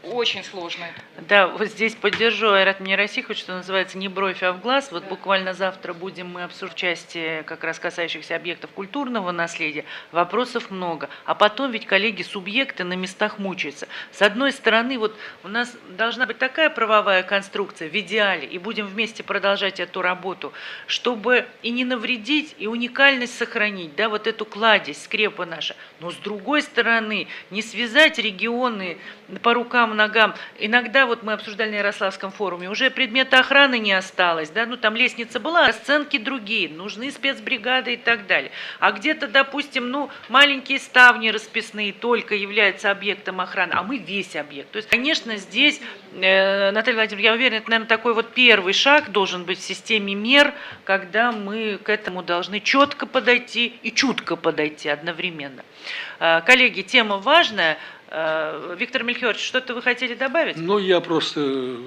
очень сложно. Да, вот здесь поддержу Айрат Мирасихович, что называется, не бровь, а в глаз. Вот буквально завтра будем мы обсуждать части, как раз касающихся объектов культурного наследия. Вопросов много. А потом ведь коллеги-субъекты на местах мучаются. С одной стороны, вот у нас должна быть такая правовая конструкция в идеале, и будем вместе продолжать эту работу, чтобы и не навредить, и уникальность сохранить, да, вот эту кладезь, скрепа наша. Но с другой стороны, не связать регионы по рукам, ногам. Иногда, вот мы обсуждали на Ярославском форуме, уже предмета охраны не осталось, да, ну там лестница была, расценки другие, нужны спецбригады и так далее. А где-то, допустим, ну маленькие ставни расписные только являются объектом охраны, а мы весь объект. То есть, конечно, здесь, Наталья Владимировна, я уверена, это, наверное, такой вот первый шаг должен быть в системе мер, когда мы к этому должны четко подойти и чутко подойти одновременно. Коллеги, тема важная. Виктор Мельхиорович, что-то вы хотели добавить? Ну, я просто,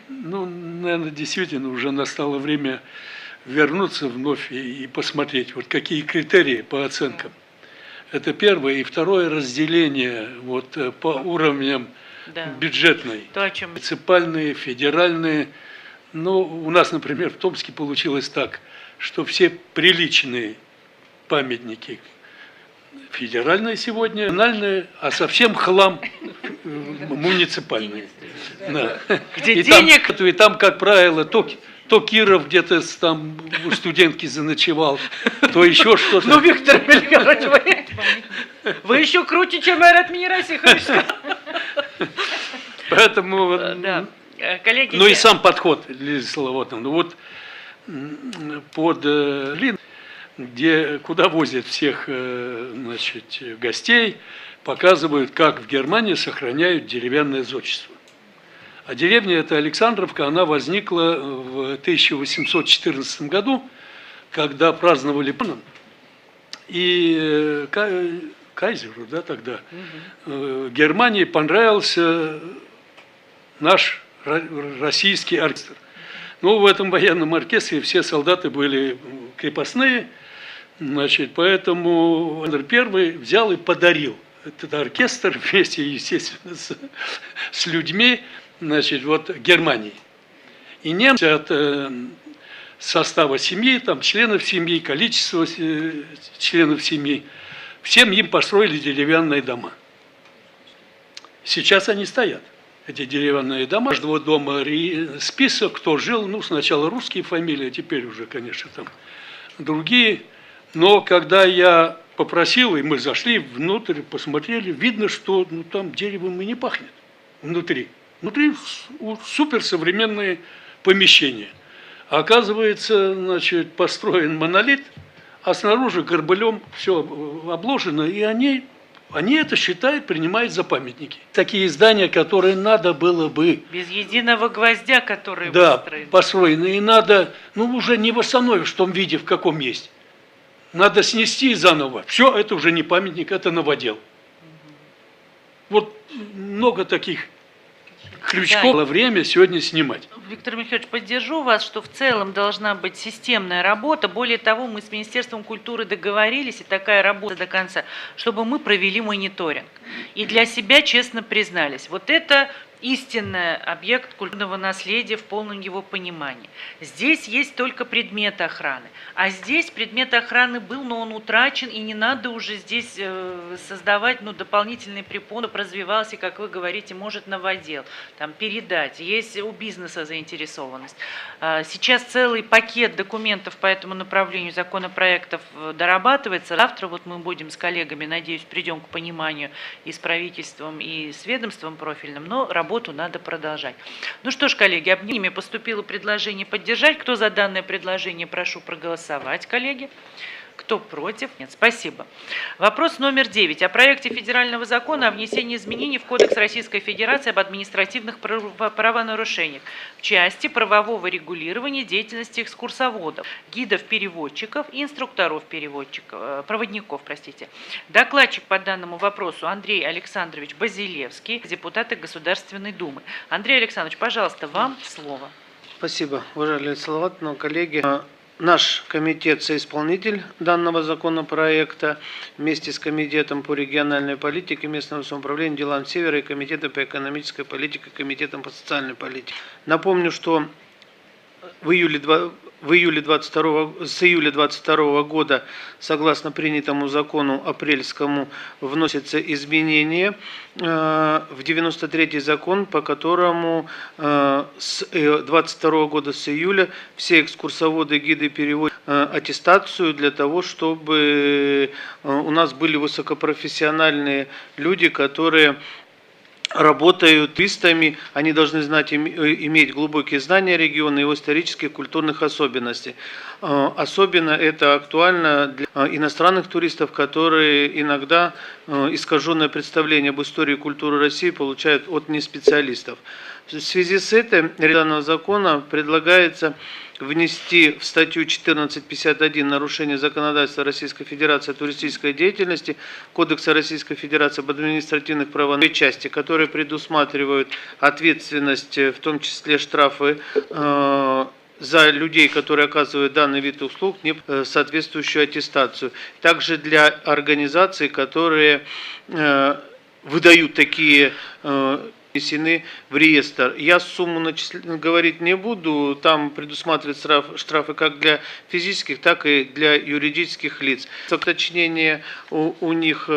наверное, действительно уже настало время вернуться вновь и посмотреть, вот какие критерии по оценкам. Это первое. И второе, разделение вот по уровням бюджетной, муниципальные, федеральные. Ну, у нас, например, в Томске получилось так, что все приличные памятники федеральные сегодня, национальные, а совсем хлам муниципальные. Да. Где и денег? И там, как правило, то Киров где-то там у студентки заночевал, то еще что-то. Ну, Виктор Мельхиорович, вы еще круче, чем Айрат Мирасихович. Поэтому, коллеги, ну и сам подход, Лиза Салаватовна, ну вот под Лин, куда возят всех, значит, гостей, показывают, как в Германии сохраняют деревянное зодчество. А деревня эта Александровка, она возникла в 1814 году, когда праздновали и кайзеру, да, тогда, Германии понравился наш российский оркестр. Но в этом военном оркестре все солдаты были крепостные, значит, поэтому Александр I взял и подарил этот оркестр вместе, естественно, с людьми, значит, вот Германии. И немцы от состава семьи, там, членов семьи, количество членов семьи, всем им построили деревянные дома. Сейчас они стоят, эти деревянные дома. У каждого дома список, кто жил, ну, сначала русские фамилии, а теперь уже, конечно, там другие. Но когда я попросил, и мы зашли внутрь, посмотрели, видно, что ну, там деревом и не пахнет внутри. Внутри суперсовременные помещения. Оказывается, значит, построен монолит, а снаружи горбылем все обложено, и они это считают, принимают за памятники. Такие здания, которые надо было бы... Без единого гвоздя, которые выстроены. Да, построены. И надо, ну, уже не восстановишь в том виде, в каком есть. Надо снести заново. Все, это уже не памятник, это новодел. Вот много таких крючков. Было время сегодня снимать. Виктор Михайлович, поддержу вас, что в целом должна быть системная работа. Более того, мы с Министерством культуры договорились, и такая работа до конца, чтобы мы провели мониторинг. И для себя честно признались. Вот это истинный объект культурного наследия в полном его понимании. Здесь есть только предмет охраны. А здесь предмет охраны был, но он утрачен, и не надо уже здесь создавать дополнительные препоны, развивался, как вы говорите, может новодел, там, передать. Есть у бизнеса заинтересованность. Сейчас целый пакет документов по этому направлению законопроектов дорабатывается. Завтра вот мы будем с коллегами, надеюсь, придем к пониманию и с правительством, и с ведомством профильным, но работу надо продолжать. Ну что ж, коллеги, об ними поступило предложение поддержать. Кто за данное предложение, прошу проголосовать, коллеги. Кто против? Нет, спасибо. Вопрос номер 9. О проекте федерального закона о внесении изменений в Кодекс Российской Федерации об административных правонарушениях в части правового регулирования деятельности экскурсоводов, гидов-переводчиков и инструкторов-переводчиков, проводников, простите. Докладчик по данному вопросу Андрей Александрович Базилевский, депутат Государственной Думы. Андрей Александрович, пожалуйста, вам слово. Спасибо, уважаемые Салаватовна, коллеги. Наш комитет соисполнитель данного законопроекта вместе с Комитетом по региональной политике, местному самоуправлению, делам Севера и Комитетом по экономической политике, Комитетом по социальной политике. Напомню, что с июля 2022 года, согласно принятому закону апрельскому, вносятся изменения в 93-й закон, по которому с 2022 года, с июля, все экскурсоводы, гиды, переводят аттестацию для того, чтобы у нас были высокопрофессиональные люди, которые работают туристами, они должны знать, иметь глубокие знания региона, его исторических и культурных особенностей. Особенно это актуально для иностранных туристов, которые иногда искаженное представление об истории и культуре России получают от неспециалистов. В связи с этим данного закона предлагается внести в статью 14.51 «Нарушение законодательства Российской Федерации о туристической деятельности» Кодекса Российской Федерации об административных правонарушениях части, которые предусматривают ответственность, в том числе штрафы за людей, которые оказывают данный вид услуг, не соответствующую аттестацию. Также для организаций, которые выдают такие внесены в реестр. Я сумму говорить не буду, там предусматривают штрафы как для физических, так и для юридических лиц. Уточнение у них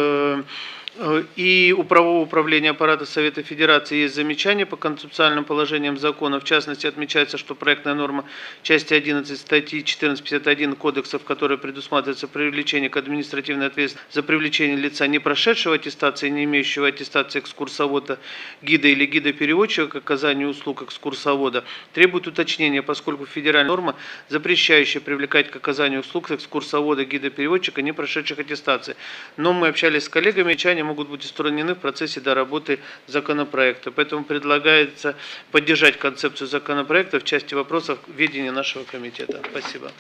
и у правового управления аппарата Совета Федерации есть замечания по концептуальным положениям закона. В частности, отмечается, что проектная норма части 11 статьи 1451 Кодекса, в которой предусматривается привлечение к административной ответственности за привлечение лица, не прошедшего аттестации, не имеющего аттестации экскурсовода, гида или гида-переводчика к оказанию услуг экскурсовода, требует уточнения, поскольку федеральная норма, запрещающая привлекать к оказанию услуг экскурсовода, гида-переводчика, не прошедших аттестации. Но мы общались с коллегами, замечания могут быть устранены в процессе доработки законопроекта. Поэтому предлагается поддержать концепцию законопроекта в части вопросов ведения нашего комитета. Спасибо.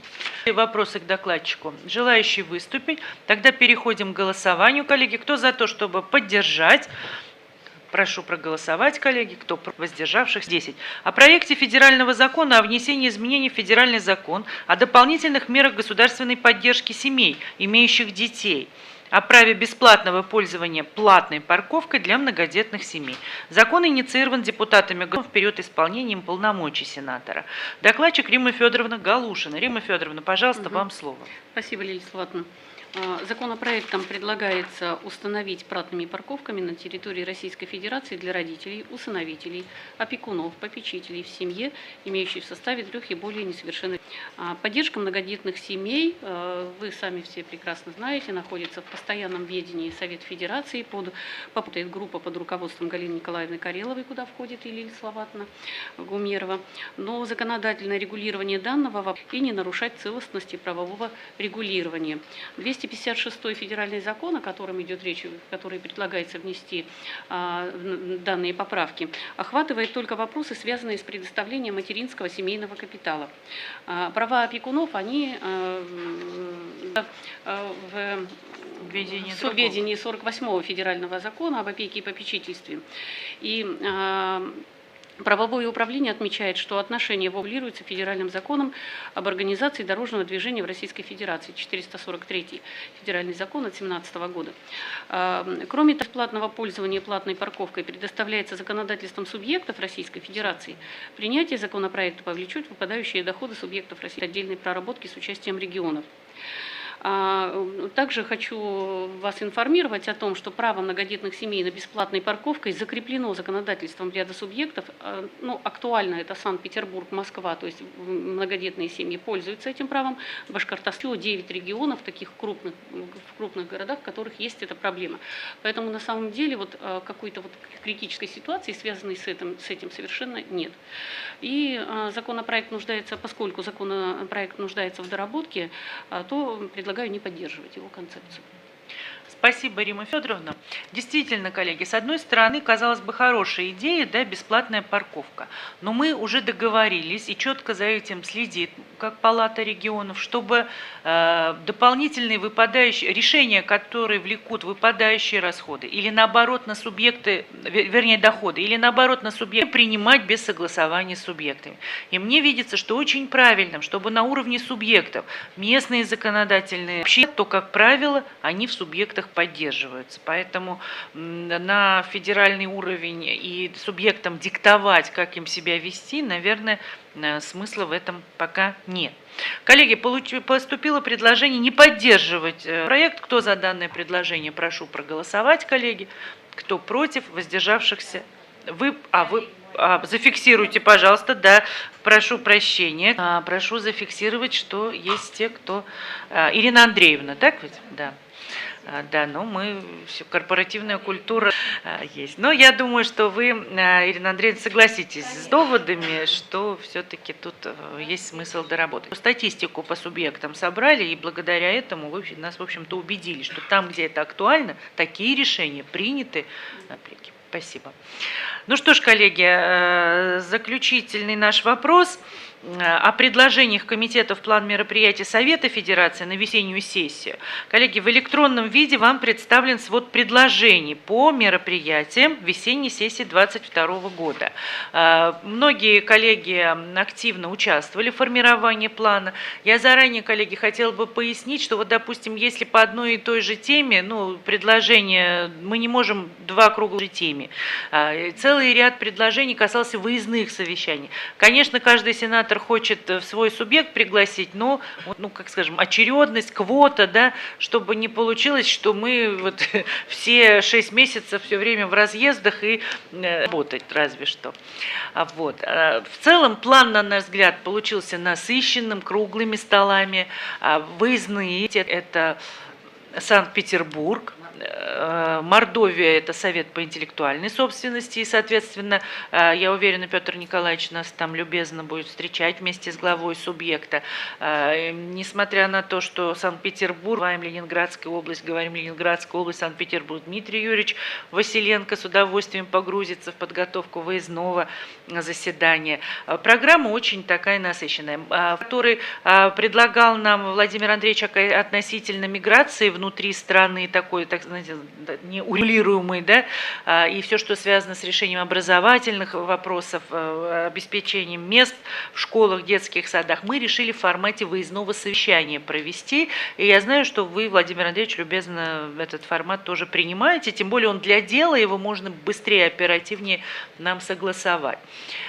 Вопросы к докладчику. Желающие выступить? Тогда переходим к голосованию. Коллеги, кто за то, чтобы поддержать Прошу проголосовать, коллеги. Кто воздержавшихся? 10. О проекте федерального закона о внесении изменений в федеральный закон о дополнительных мерах государственной поддержки семей, имеющих детей. О праве бесплатного пользования платной парковкой для многодетных семей. Закон инициирован депутатами в период исполнения им полномочий сенатора. Докладчик Римма Федоровна Галушина. Римма Федоровна, пожалуйста, вам слово. Спасибо, Лилия Салаватовна. Законопроектом предлагается установить платными парковками на территории Российской Федерации для родителей, усыновителей, опекунов, попечителей в семье, имеющих в составе 3 и более несовершеннолетних. Поддержка многодетных семей, вы сами все прекрасно знаете, находится в постоянном ведении Совета Федерации, попутает группа под руководством Галины Николаевны Кареловой, куда входит и Лилия Салаватовна Гумерова. Но законодательное регулирование данного вопроса и не нарушать целостности правового регулирования. 256 федеральный закон, о котором идет речь, в который предлагается внести данные поправки, охватывает только вопросы, связанные с предоставлением материнского семейного капитала. Права опекунов, они в субведении 48-го федерального закона об опеке и попечительстве. И правовое управление отмечает, что отношения регулируются федеральным законом об организации дорожного движения в Российской Федерации, 443 федеральный закон от 2017 года. Кроме того, бесплатного пользования платной парковкой предоставляется законодательством субъектов Российской Федерации. Принятие законопроекта повлечет выпадающие доходы субъектов России отдельной проработки с участием регионов. Также хочу вас информировать о том, что право многодетных семей на бесплатной парковкой закреплено законодательством ряда субъектов. Ну, актуально это Санкт-Петербург, Москва, то есть многодетные семьи пользуются этим правом. Башкортостан, 9 регионов, таких в крупных городах, в которых есть эта проблема. Поэтому на самом деле вот какой-то вот критической ситуации, связанной с этим совершенно нет. И законопроект нуждается, поскольку законопроект нуждается в доработке, то предлагаю не поддерживать его концепцию. Спасибо, Римма Федоровна. Действительно, коллеги, с одной стороны, казалось бы, хорошая идея, да, бесплатная парковка. Но мы уже договорились и четко за этим следит, как Палата регионов, чтобы дополнительные выпадающие решения, которые влекут выпадающие расходы, или наоборот на субъекты, вернее доходы, или наоборот на субъекты, принимать без согласования с субъектами. И мне видится, что очень правильным, чтобы на уровне субъектов местные законодательные вообще, то, как правило, они в субъектах поддерживаются. Поэтому на федеральный уровень и субъектам диктовать, как им себя вести, наверное, смысла в этом пока нет. Коллеги, поступило предложение не поддерживать проект. Кто за данное предложение, прошу проголосовать, коллеги. Кто против, воздержавшихся? Вы зафиксируйте, пожалуйста, да, прошу прощения. Прошу зафиксировать, что есть те, кто... Ирина Андреевна, так ведь? Да. Да, но мы, все, корпоративная культура есть. Но я думаю, что вы, Ирина Андреевна, согласитесь с доводами, что все-таки тут есть смысл доработать. Статистику по субъектам собрали, и благодаря этому вы нас, в общем-то, убедили, что там, где это актуально, такие решения приняты. Спасибо. Ну что ж, коллеги, заключительный наш вопрос. О предложениях комитета в план мероприятий Совета Федерации на весеннюю сессию. Коллеги, в электронном виде вам представлен свод предложений по мероприятиям весенней сессии 2022 года. Многие коллеги активно участвовали в формировании плана. Я заранее, коллеги, хотела бы пояснить, что вот, допустим, если по одной и той же теме, ну, предложения, мы не можем два круглых теме. Целый ряд предложений касался выездных совещаний. Конечно, каждый сенатор хочет в свой субъект пригласить, но, ну, как скажем, очередность, квота, да, чтобы не получилось, что мы вот все 6 месяцев все время в разъездах и работать разве что. Вот. В целом план, на наш взгляд, получился насыщенным, круглыми столами, выездные, это Санкт-Петербург, Мордовия – это Совет по интеллектуальной собственности, и, соответственно, я уверена, Петр Николаевич нас там любезно будет встречать вместе с главой субъекта. Несмотря на то, что Санкт-Петербург, говорим Ленинградская область, Санкт-Петербург, Дмитрий Юрьевич Василенко с удовольствием погрузится в подготовку выездного заседания. Программа очень такая насыщенная, который предлагал нам Владимир Андреевич относительно миграции внутри страны, такой, так знаете, неурегулируемый, да, и все, что связано с решением образовательных вопросов, обеспечением мест в школах, детских садах, мы решили в формате выездного совещания провести. И я знаю, что вы, Владимир Андреевич, любезно этот формат тоже принимаете, тем более он для дела, его можно быстрее, оперативнее нам согласовать.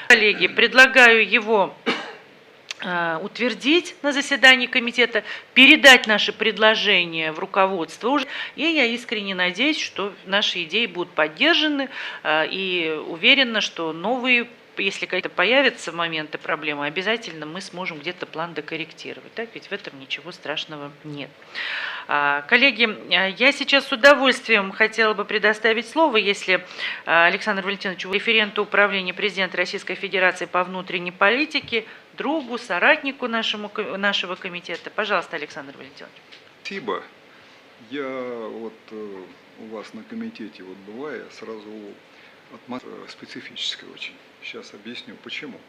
Коллеги, предлагаю его утвердить на заседании комитета, передать наши предложения в руководство уже. И я искренне надеюсь, что наши идеи будут поддержаны, и уверена, что новые, если какие-то появятся моменты, проблемы, обязательно мы сможем где-то план докорректировать. Так? Ведь в этом ничего страшного нет. Коллеги, я сейчас с удовольствием хотела бы предоставить слово, если Александру Валентиновичу, референту управления президента Российской Федерации по внутренней политике, другу, соратнику нашего комитета. Пожалуйста, Александр Валентинович. Спасибо. Я вот у вас на комитете вот бываю, сразу атмосфера специфическая очень. Сейчас объясню почему.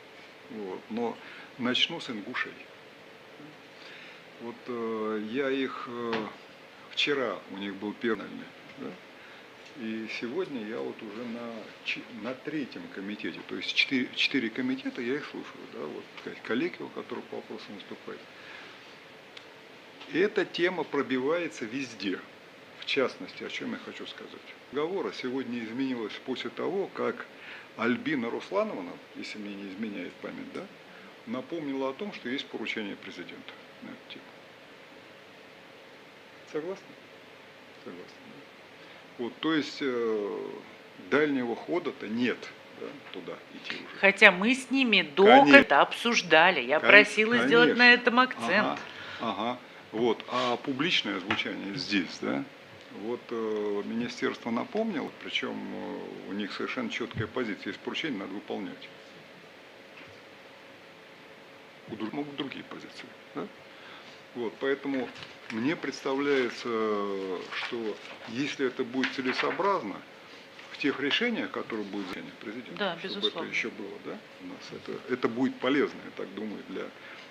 Вот. Но начну с ингушей. Вот я их вчера у них был первый, да? И сегодня я вот уже на третьем комитете, то есть 4 комитета, я их слушаю, да, вот коллеги, у которых по вопросам выступают. И эта тема пробивается везде, в частности, о чем я хочу сказать. Разговор сегодня изменилась после того, как Альбина Руслановна, если мне не изменяет память, да, напомнила о том, что есть поручение президента на эту тему. Согласны? Согласны. Вот, то есть дальнего хода-то нет, да, туда идти уже. Хотя мы с ними долго это обсуждали. Я просила сделать на этом акцент. Ага. Вот. А публичное звучание здесь, да? Вот министерство напомнило, причем у них совершенно четкая позиция. Есть поручение, надо выполнять. Могут другие позиции, да? Вот, поэтому мне представляется, что если это будет целесообразно, в тех решениях, которые будут заняты президентом, да, чтобы это еще было, да, у нас это будет полезно, я так думаю, для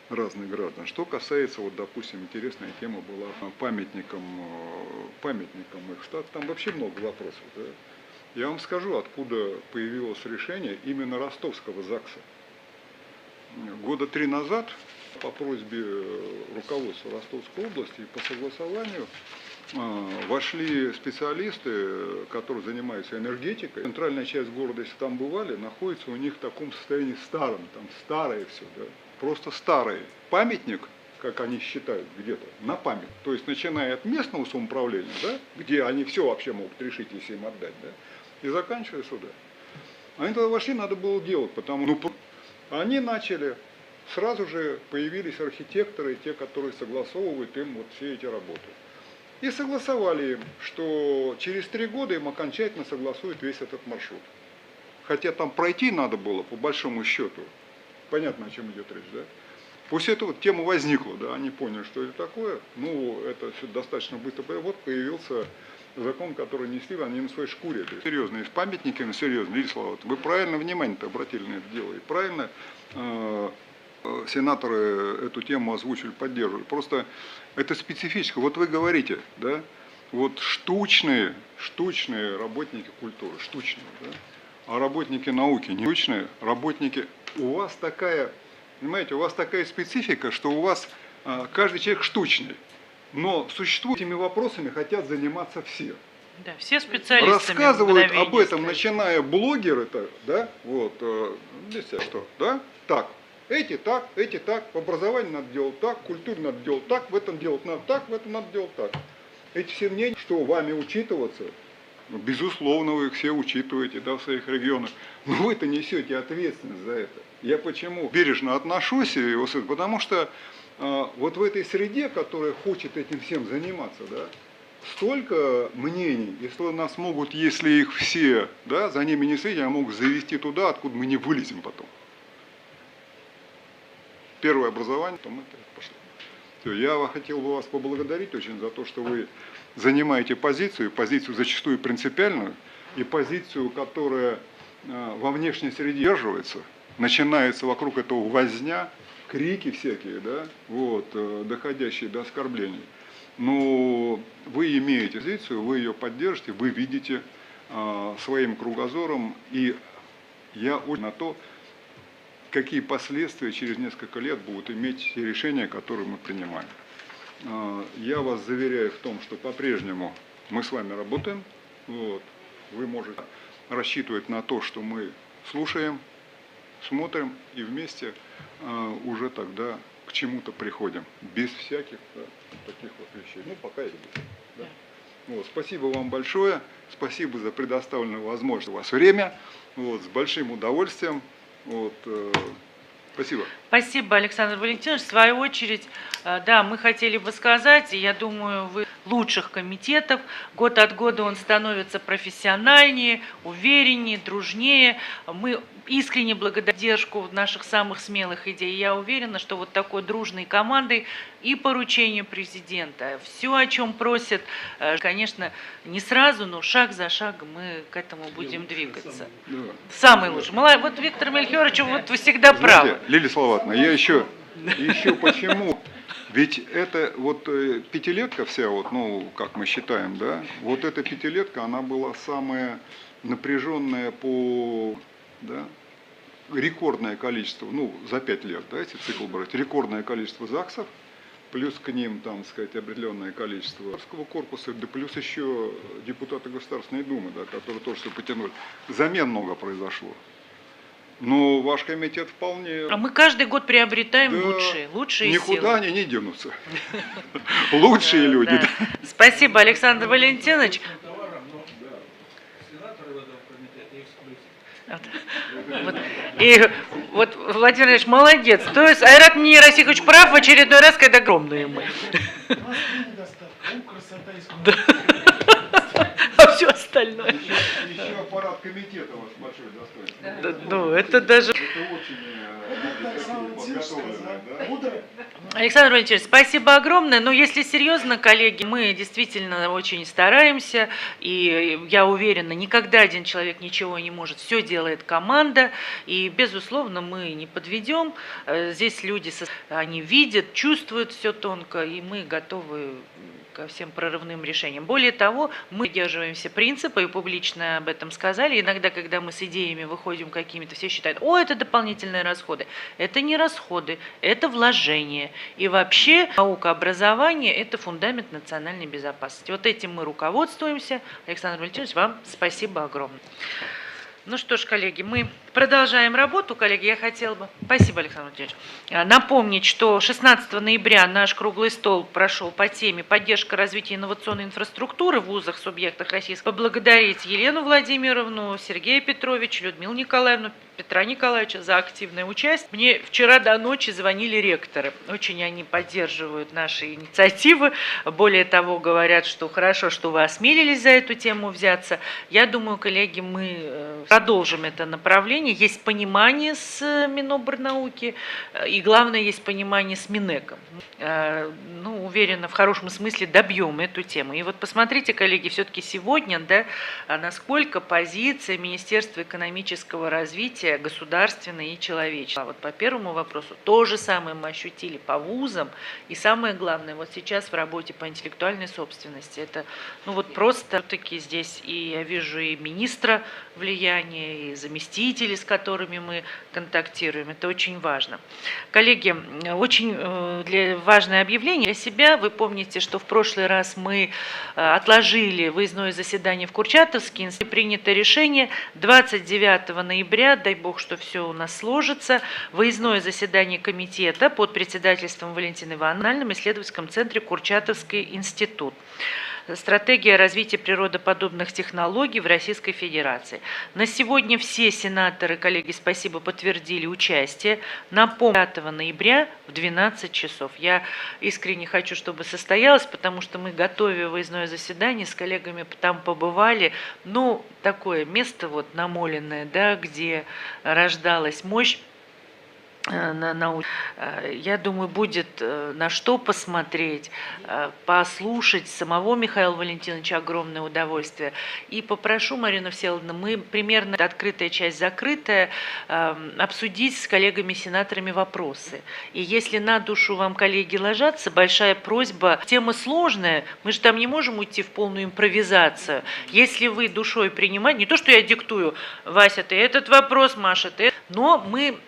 разных граждан. Что касается, вот, допустим, интересная тема была памятником их статуса, там вообще много вопросов. Да? Я вам скажу, откуда появилось решение именно ростовского ЗАГСа. Года 3 назад по просьбе руководства Ростовской области по согласованию вошли специалисты, которые занимаются энергетикой. Центральная часть города, если там бывали, находится у них в таком состоянии старом, там старое все, да, просто старый памятник, как они считают, где-то на память. То есть начиная от местного самоуправления, да, где они все вообще могут решить, если им отдать, да, и заканчивая сюда. Они тогда вошли, надо было делать, потому что они начали. Сразу же появились архитекторы, те, которые согласовывают им вот все эти работы. И согласовали им, что через 3 года им окончательно согласуют весь этот маршрут. Хотя там пройти надо было, по большому счету. Понятно, о чем идет речь, да? После этого тема возникла, да, они поняли, что это такое. Ну, это все достаточно быстро. Вот появился закон, который несли они на своей шкуре. Серьезно, и с памятниками серьезно. Лидия Слава, вы правильно внимание-то обратили на это дело. И правильно сенаторы эту тему озвучили, поддерживали. Просто это специфическое. Вот вы говорите, да, вот штучные работники культуры, штучные, да, а работники науки не штучные, работники. У вас такая, понимаете, у вас такая специфика, что у вас каждый человек штучный. Но существует этими вопросами хотят заниматься все. Да, все специалисты рассказывают об этом, начиная блогеры-то, да, вот, здесь что, да, так. Эти так, в образовании надо делать так, в культуре надо делать так, в этом делать надо так, в этом надо делать так. Эти все мнения, что вами учитываться, ну, безусловно, вы их все учитываете, да, в своих регионах, но вы-то несете ответственность за это. Я почему бережно отношусь, потому что вот в этой среде, которая хочет этим всем заниматься, да, столько мнений, если нас могут, если их все, да, за ними не следить, они могут завести туда, откуда мы не вылезем потом. Первое образование, потом это пошло. Я хотел бы вас поблагодарить очень за то, что вы занимаете позицию зачастую принципиальную, и позицию, которая во внешней среде держивается, начинается вокруг этого возня, крики всякие, да, вот, доходящие до оскорблений. но вы имеете позицию, вы ее поддержите, вы видите своим кругозором, и я очень на то, какие последствия через несколько лет будут иметь те решения, которые мы принимаем. Я вас заверяю в том, что по-прежнему мы с вами работаем. Вот. Вы можете рассчитывать на то, что мы слушаем, смотрим и вместе уже тогда к чему-то приходим. Без всяких таких вот вещей. Ну, пока и без. Да. Вот. Спасибо вам большое. Спасибо за предоставленную возможность. У вас время. Вот. С большим удовольствием. Вот. Спасибо. Спасибо, Александр Валентинович. В свою очередь, да, мы хотели бы сказать, и я думаю, вы лучших комитетов, год от года он становится профессиональнее, увереннее, дружнее. Мы искренне благодарим поддержку наших самых смелых идей. Я уверена, что вот такой дружной командой и поручению президента, все, о чем просят, конечно, не сразу, но шаг за шагом мы к этому будем двигаться. Самый лучший. Вот Виктор Мельхиорович, вот вы всегда правы. Знаете, Лилия Салаватовна, я еще почему? Ведь это вот пятилетка вся, вот, ну, как мы считаем, да, вот эта пятилетка, она была самая напряженная по, да, рекордное количество, ну, за 5 лет, да, если цикл брать, рекордное количество ЗАГСов, плюс к ним, там, сказать, определенное количество корпуса, да плюс еще депутаты Государственной Думы, да, которые тоже все потянули. Замен много произошло. Но ваш комитет вполне... А мы каждый год приобретаем да, лучшие никуда силы. они не денутся. Лучшие люди. Спасибо, Александр Валентинович. И вот Владимир Ильич молодец. То есть Айрат Нерасихович прав в очередной раз, когда огромные мы. А все остальное. Еще аппарат комитета у вас большой достоинство. Ну, это даже... Александр Валентинович, спасибо огромное. Но если серьезно, коллеги, мы действительно очень стараемся. И я уверена, никогда один человек ничего не может. Все делает команда. И, безусловно, мы не подведем. Здесь люди, они видят, чувствуют все тонко. И мы готовы ко всем прорывным решениям. Более того, мы придерживаемся принципа, и публично об этом сказали. Иногда, когда мы с идеями выходим какими-то, все считают, о, это дополнительные расходы. Это не расходы, это вложение. И вообще наука, образование – это фундамент национальной безопасности. Вот этим мы руководствуемся. Александр Валентинович, вам спасибо огромное. Ну что ж, коллеги, мы продолжаем работу. Коллеги, я хотела бы... Спасибо, Александр Владимирович. Напомнить, что 16 ноября наш круглый стол прошел по теме «Поддержка развития инновационной инфраструктуры в вузах, субъектах российского». Поблагодарить Елену Владимировну, Сергея Петровича, Людмилу Николаевну, Петра Николаевича за активное участие. Мне вчера до ночи звонили ректоры. Очень они поддерживают наши инициативы. Более того, говорят, что хорошо, что вы осмелились за эту тему взяться. Я думаю, коллеги, мы продолжим это направление. Есть понимание с Минобрнауки, и главное, есть понимание с Минэком. Ну, уверена, в хорошем смысле добьем эту тему. И вот посмотрите, коллеги, все-таки сегодня, да, насколько позиция Министерства экономического развития государственная и человеческая. Вот по первому вопросу то же самое мы ощутили по вузам. И самое главное, вот сейчас в работе по интеллектуальной собственности, это, ну вот просто таки здесь и я вижу и министра влияния, и заместителей, с которыми мы контактируем. Это очень важно. Коллеги, очень важное объявление для себя. Вы помните, что в прошлый раз мы отложили выездное заседание в Курчатовске. Принято решение 29 ноября, дай бог, что все у нас сложится, выездное заседание комитета под председательством Валентины Ивановны в исследовательском центре Курчатовский институт. Стратегия развития природоподобных технологий в Российской Федерации. На сегодня все сенаторы, коллеги, спасибо, подтвердили участие. Напомню, 5 ноября в 12 часов. Я искренне хочу, чтобы состоялось, потому что мы, готовя выездное заседание, с коллегами там побывали. Ну, такое место вот намоленное, да, где рождалась мощь Я думаю, будет на что посмотреть, послушать самого Михаила Валентиновича, огромное удовольствие. И попрошу, Марину Всеволодовну, мы примерно, открытая часть закрытая, обсудить с коллегами-сенаторами вопросы. И если на душу вам, коллеги, ложатся, большая просьба, тема сложная, мы же там не можем уйти в полную импровизацию. Если вы душой принимаете, не то, что я диктую, Вася, ты этот вопрос, Маша, ты, но мы,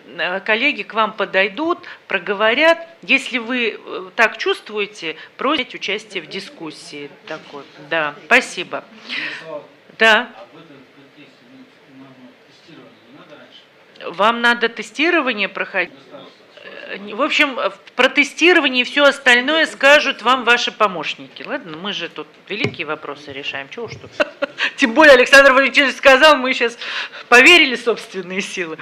коллеги, к вам подойдут, проговорят. Если вы так чувствуете, просите участие в дискуссии такой. Да, спасибо. Да. Вам надо тестирование проходить? В общем, про тестирование и все остальное скажут вам ваши помощники. Ладно, мы же тут великие вопросы решаем. Чего уж тут? Тем более Александр Валентинович сказал, мы сейчас поверили в собственные силы.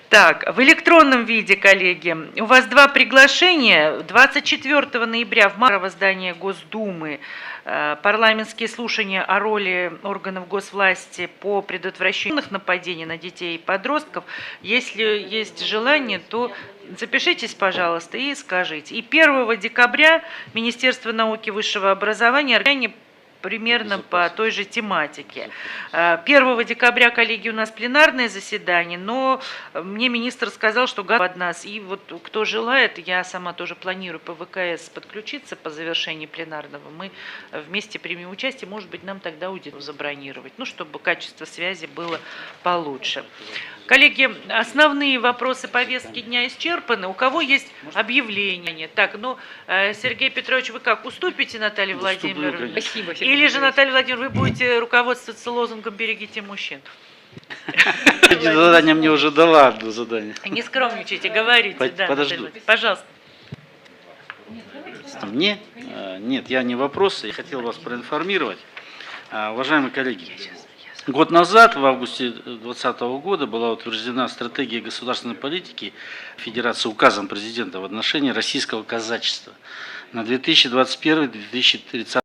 Так, в электронном виде, коллеги, у вас 2 приглашения. 24 ноября в Марово здание Госдумы парламентские слушания о роли органов госвласти по предотвращению нападений на детей и подростков. Если есть желание, то запишитесь, пожалуйста, и скажите. И 1 декабря Министерство науки и высшего образования примерно по той же тематике. 1 декабря, коллеги, у нас пленарное заседание, но мне министр сказал, что под нас. И вот кто желает, я сама тоже планирую по ВКС подключиться по завершении пленарного. Мы вместе примем участие, может быть, нам тогда аудит забронировать, ну, чтобы качество связи было получше. Коллеги, основные вопросы повестки дня исчерпаны. У кого есть объявление? Так, ну, Сергей Петрович, вы как, уступите Наталье Владимировне? Спасибо, Сергей Или же, Петрович. Наталья Владимировна, вы будете руководствоваться лозунгом «Берегите мужчин»? Задание мне уже дала, одно задание. Не скромничайте, говорите. Да, подожду. Пожалуйста. Мне? Нет, я не вопросы. Я хотел вас проинформировать. Уважаемые коллеги, год назад, в августе 2020 года, была утверждена стратегия государственной политики Федерации указом президента в отношении российского казачества на 2021-2030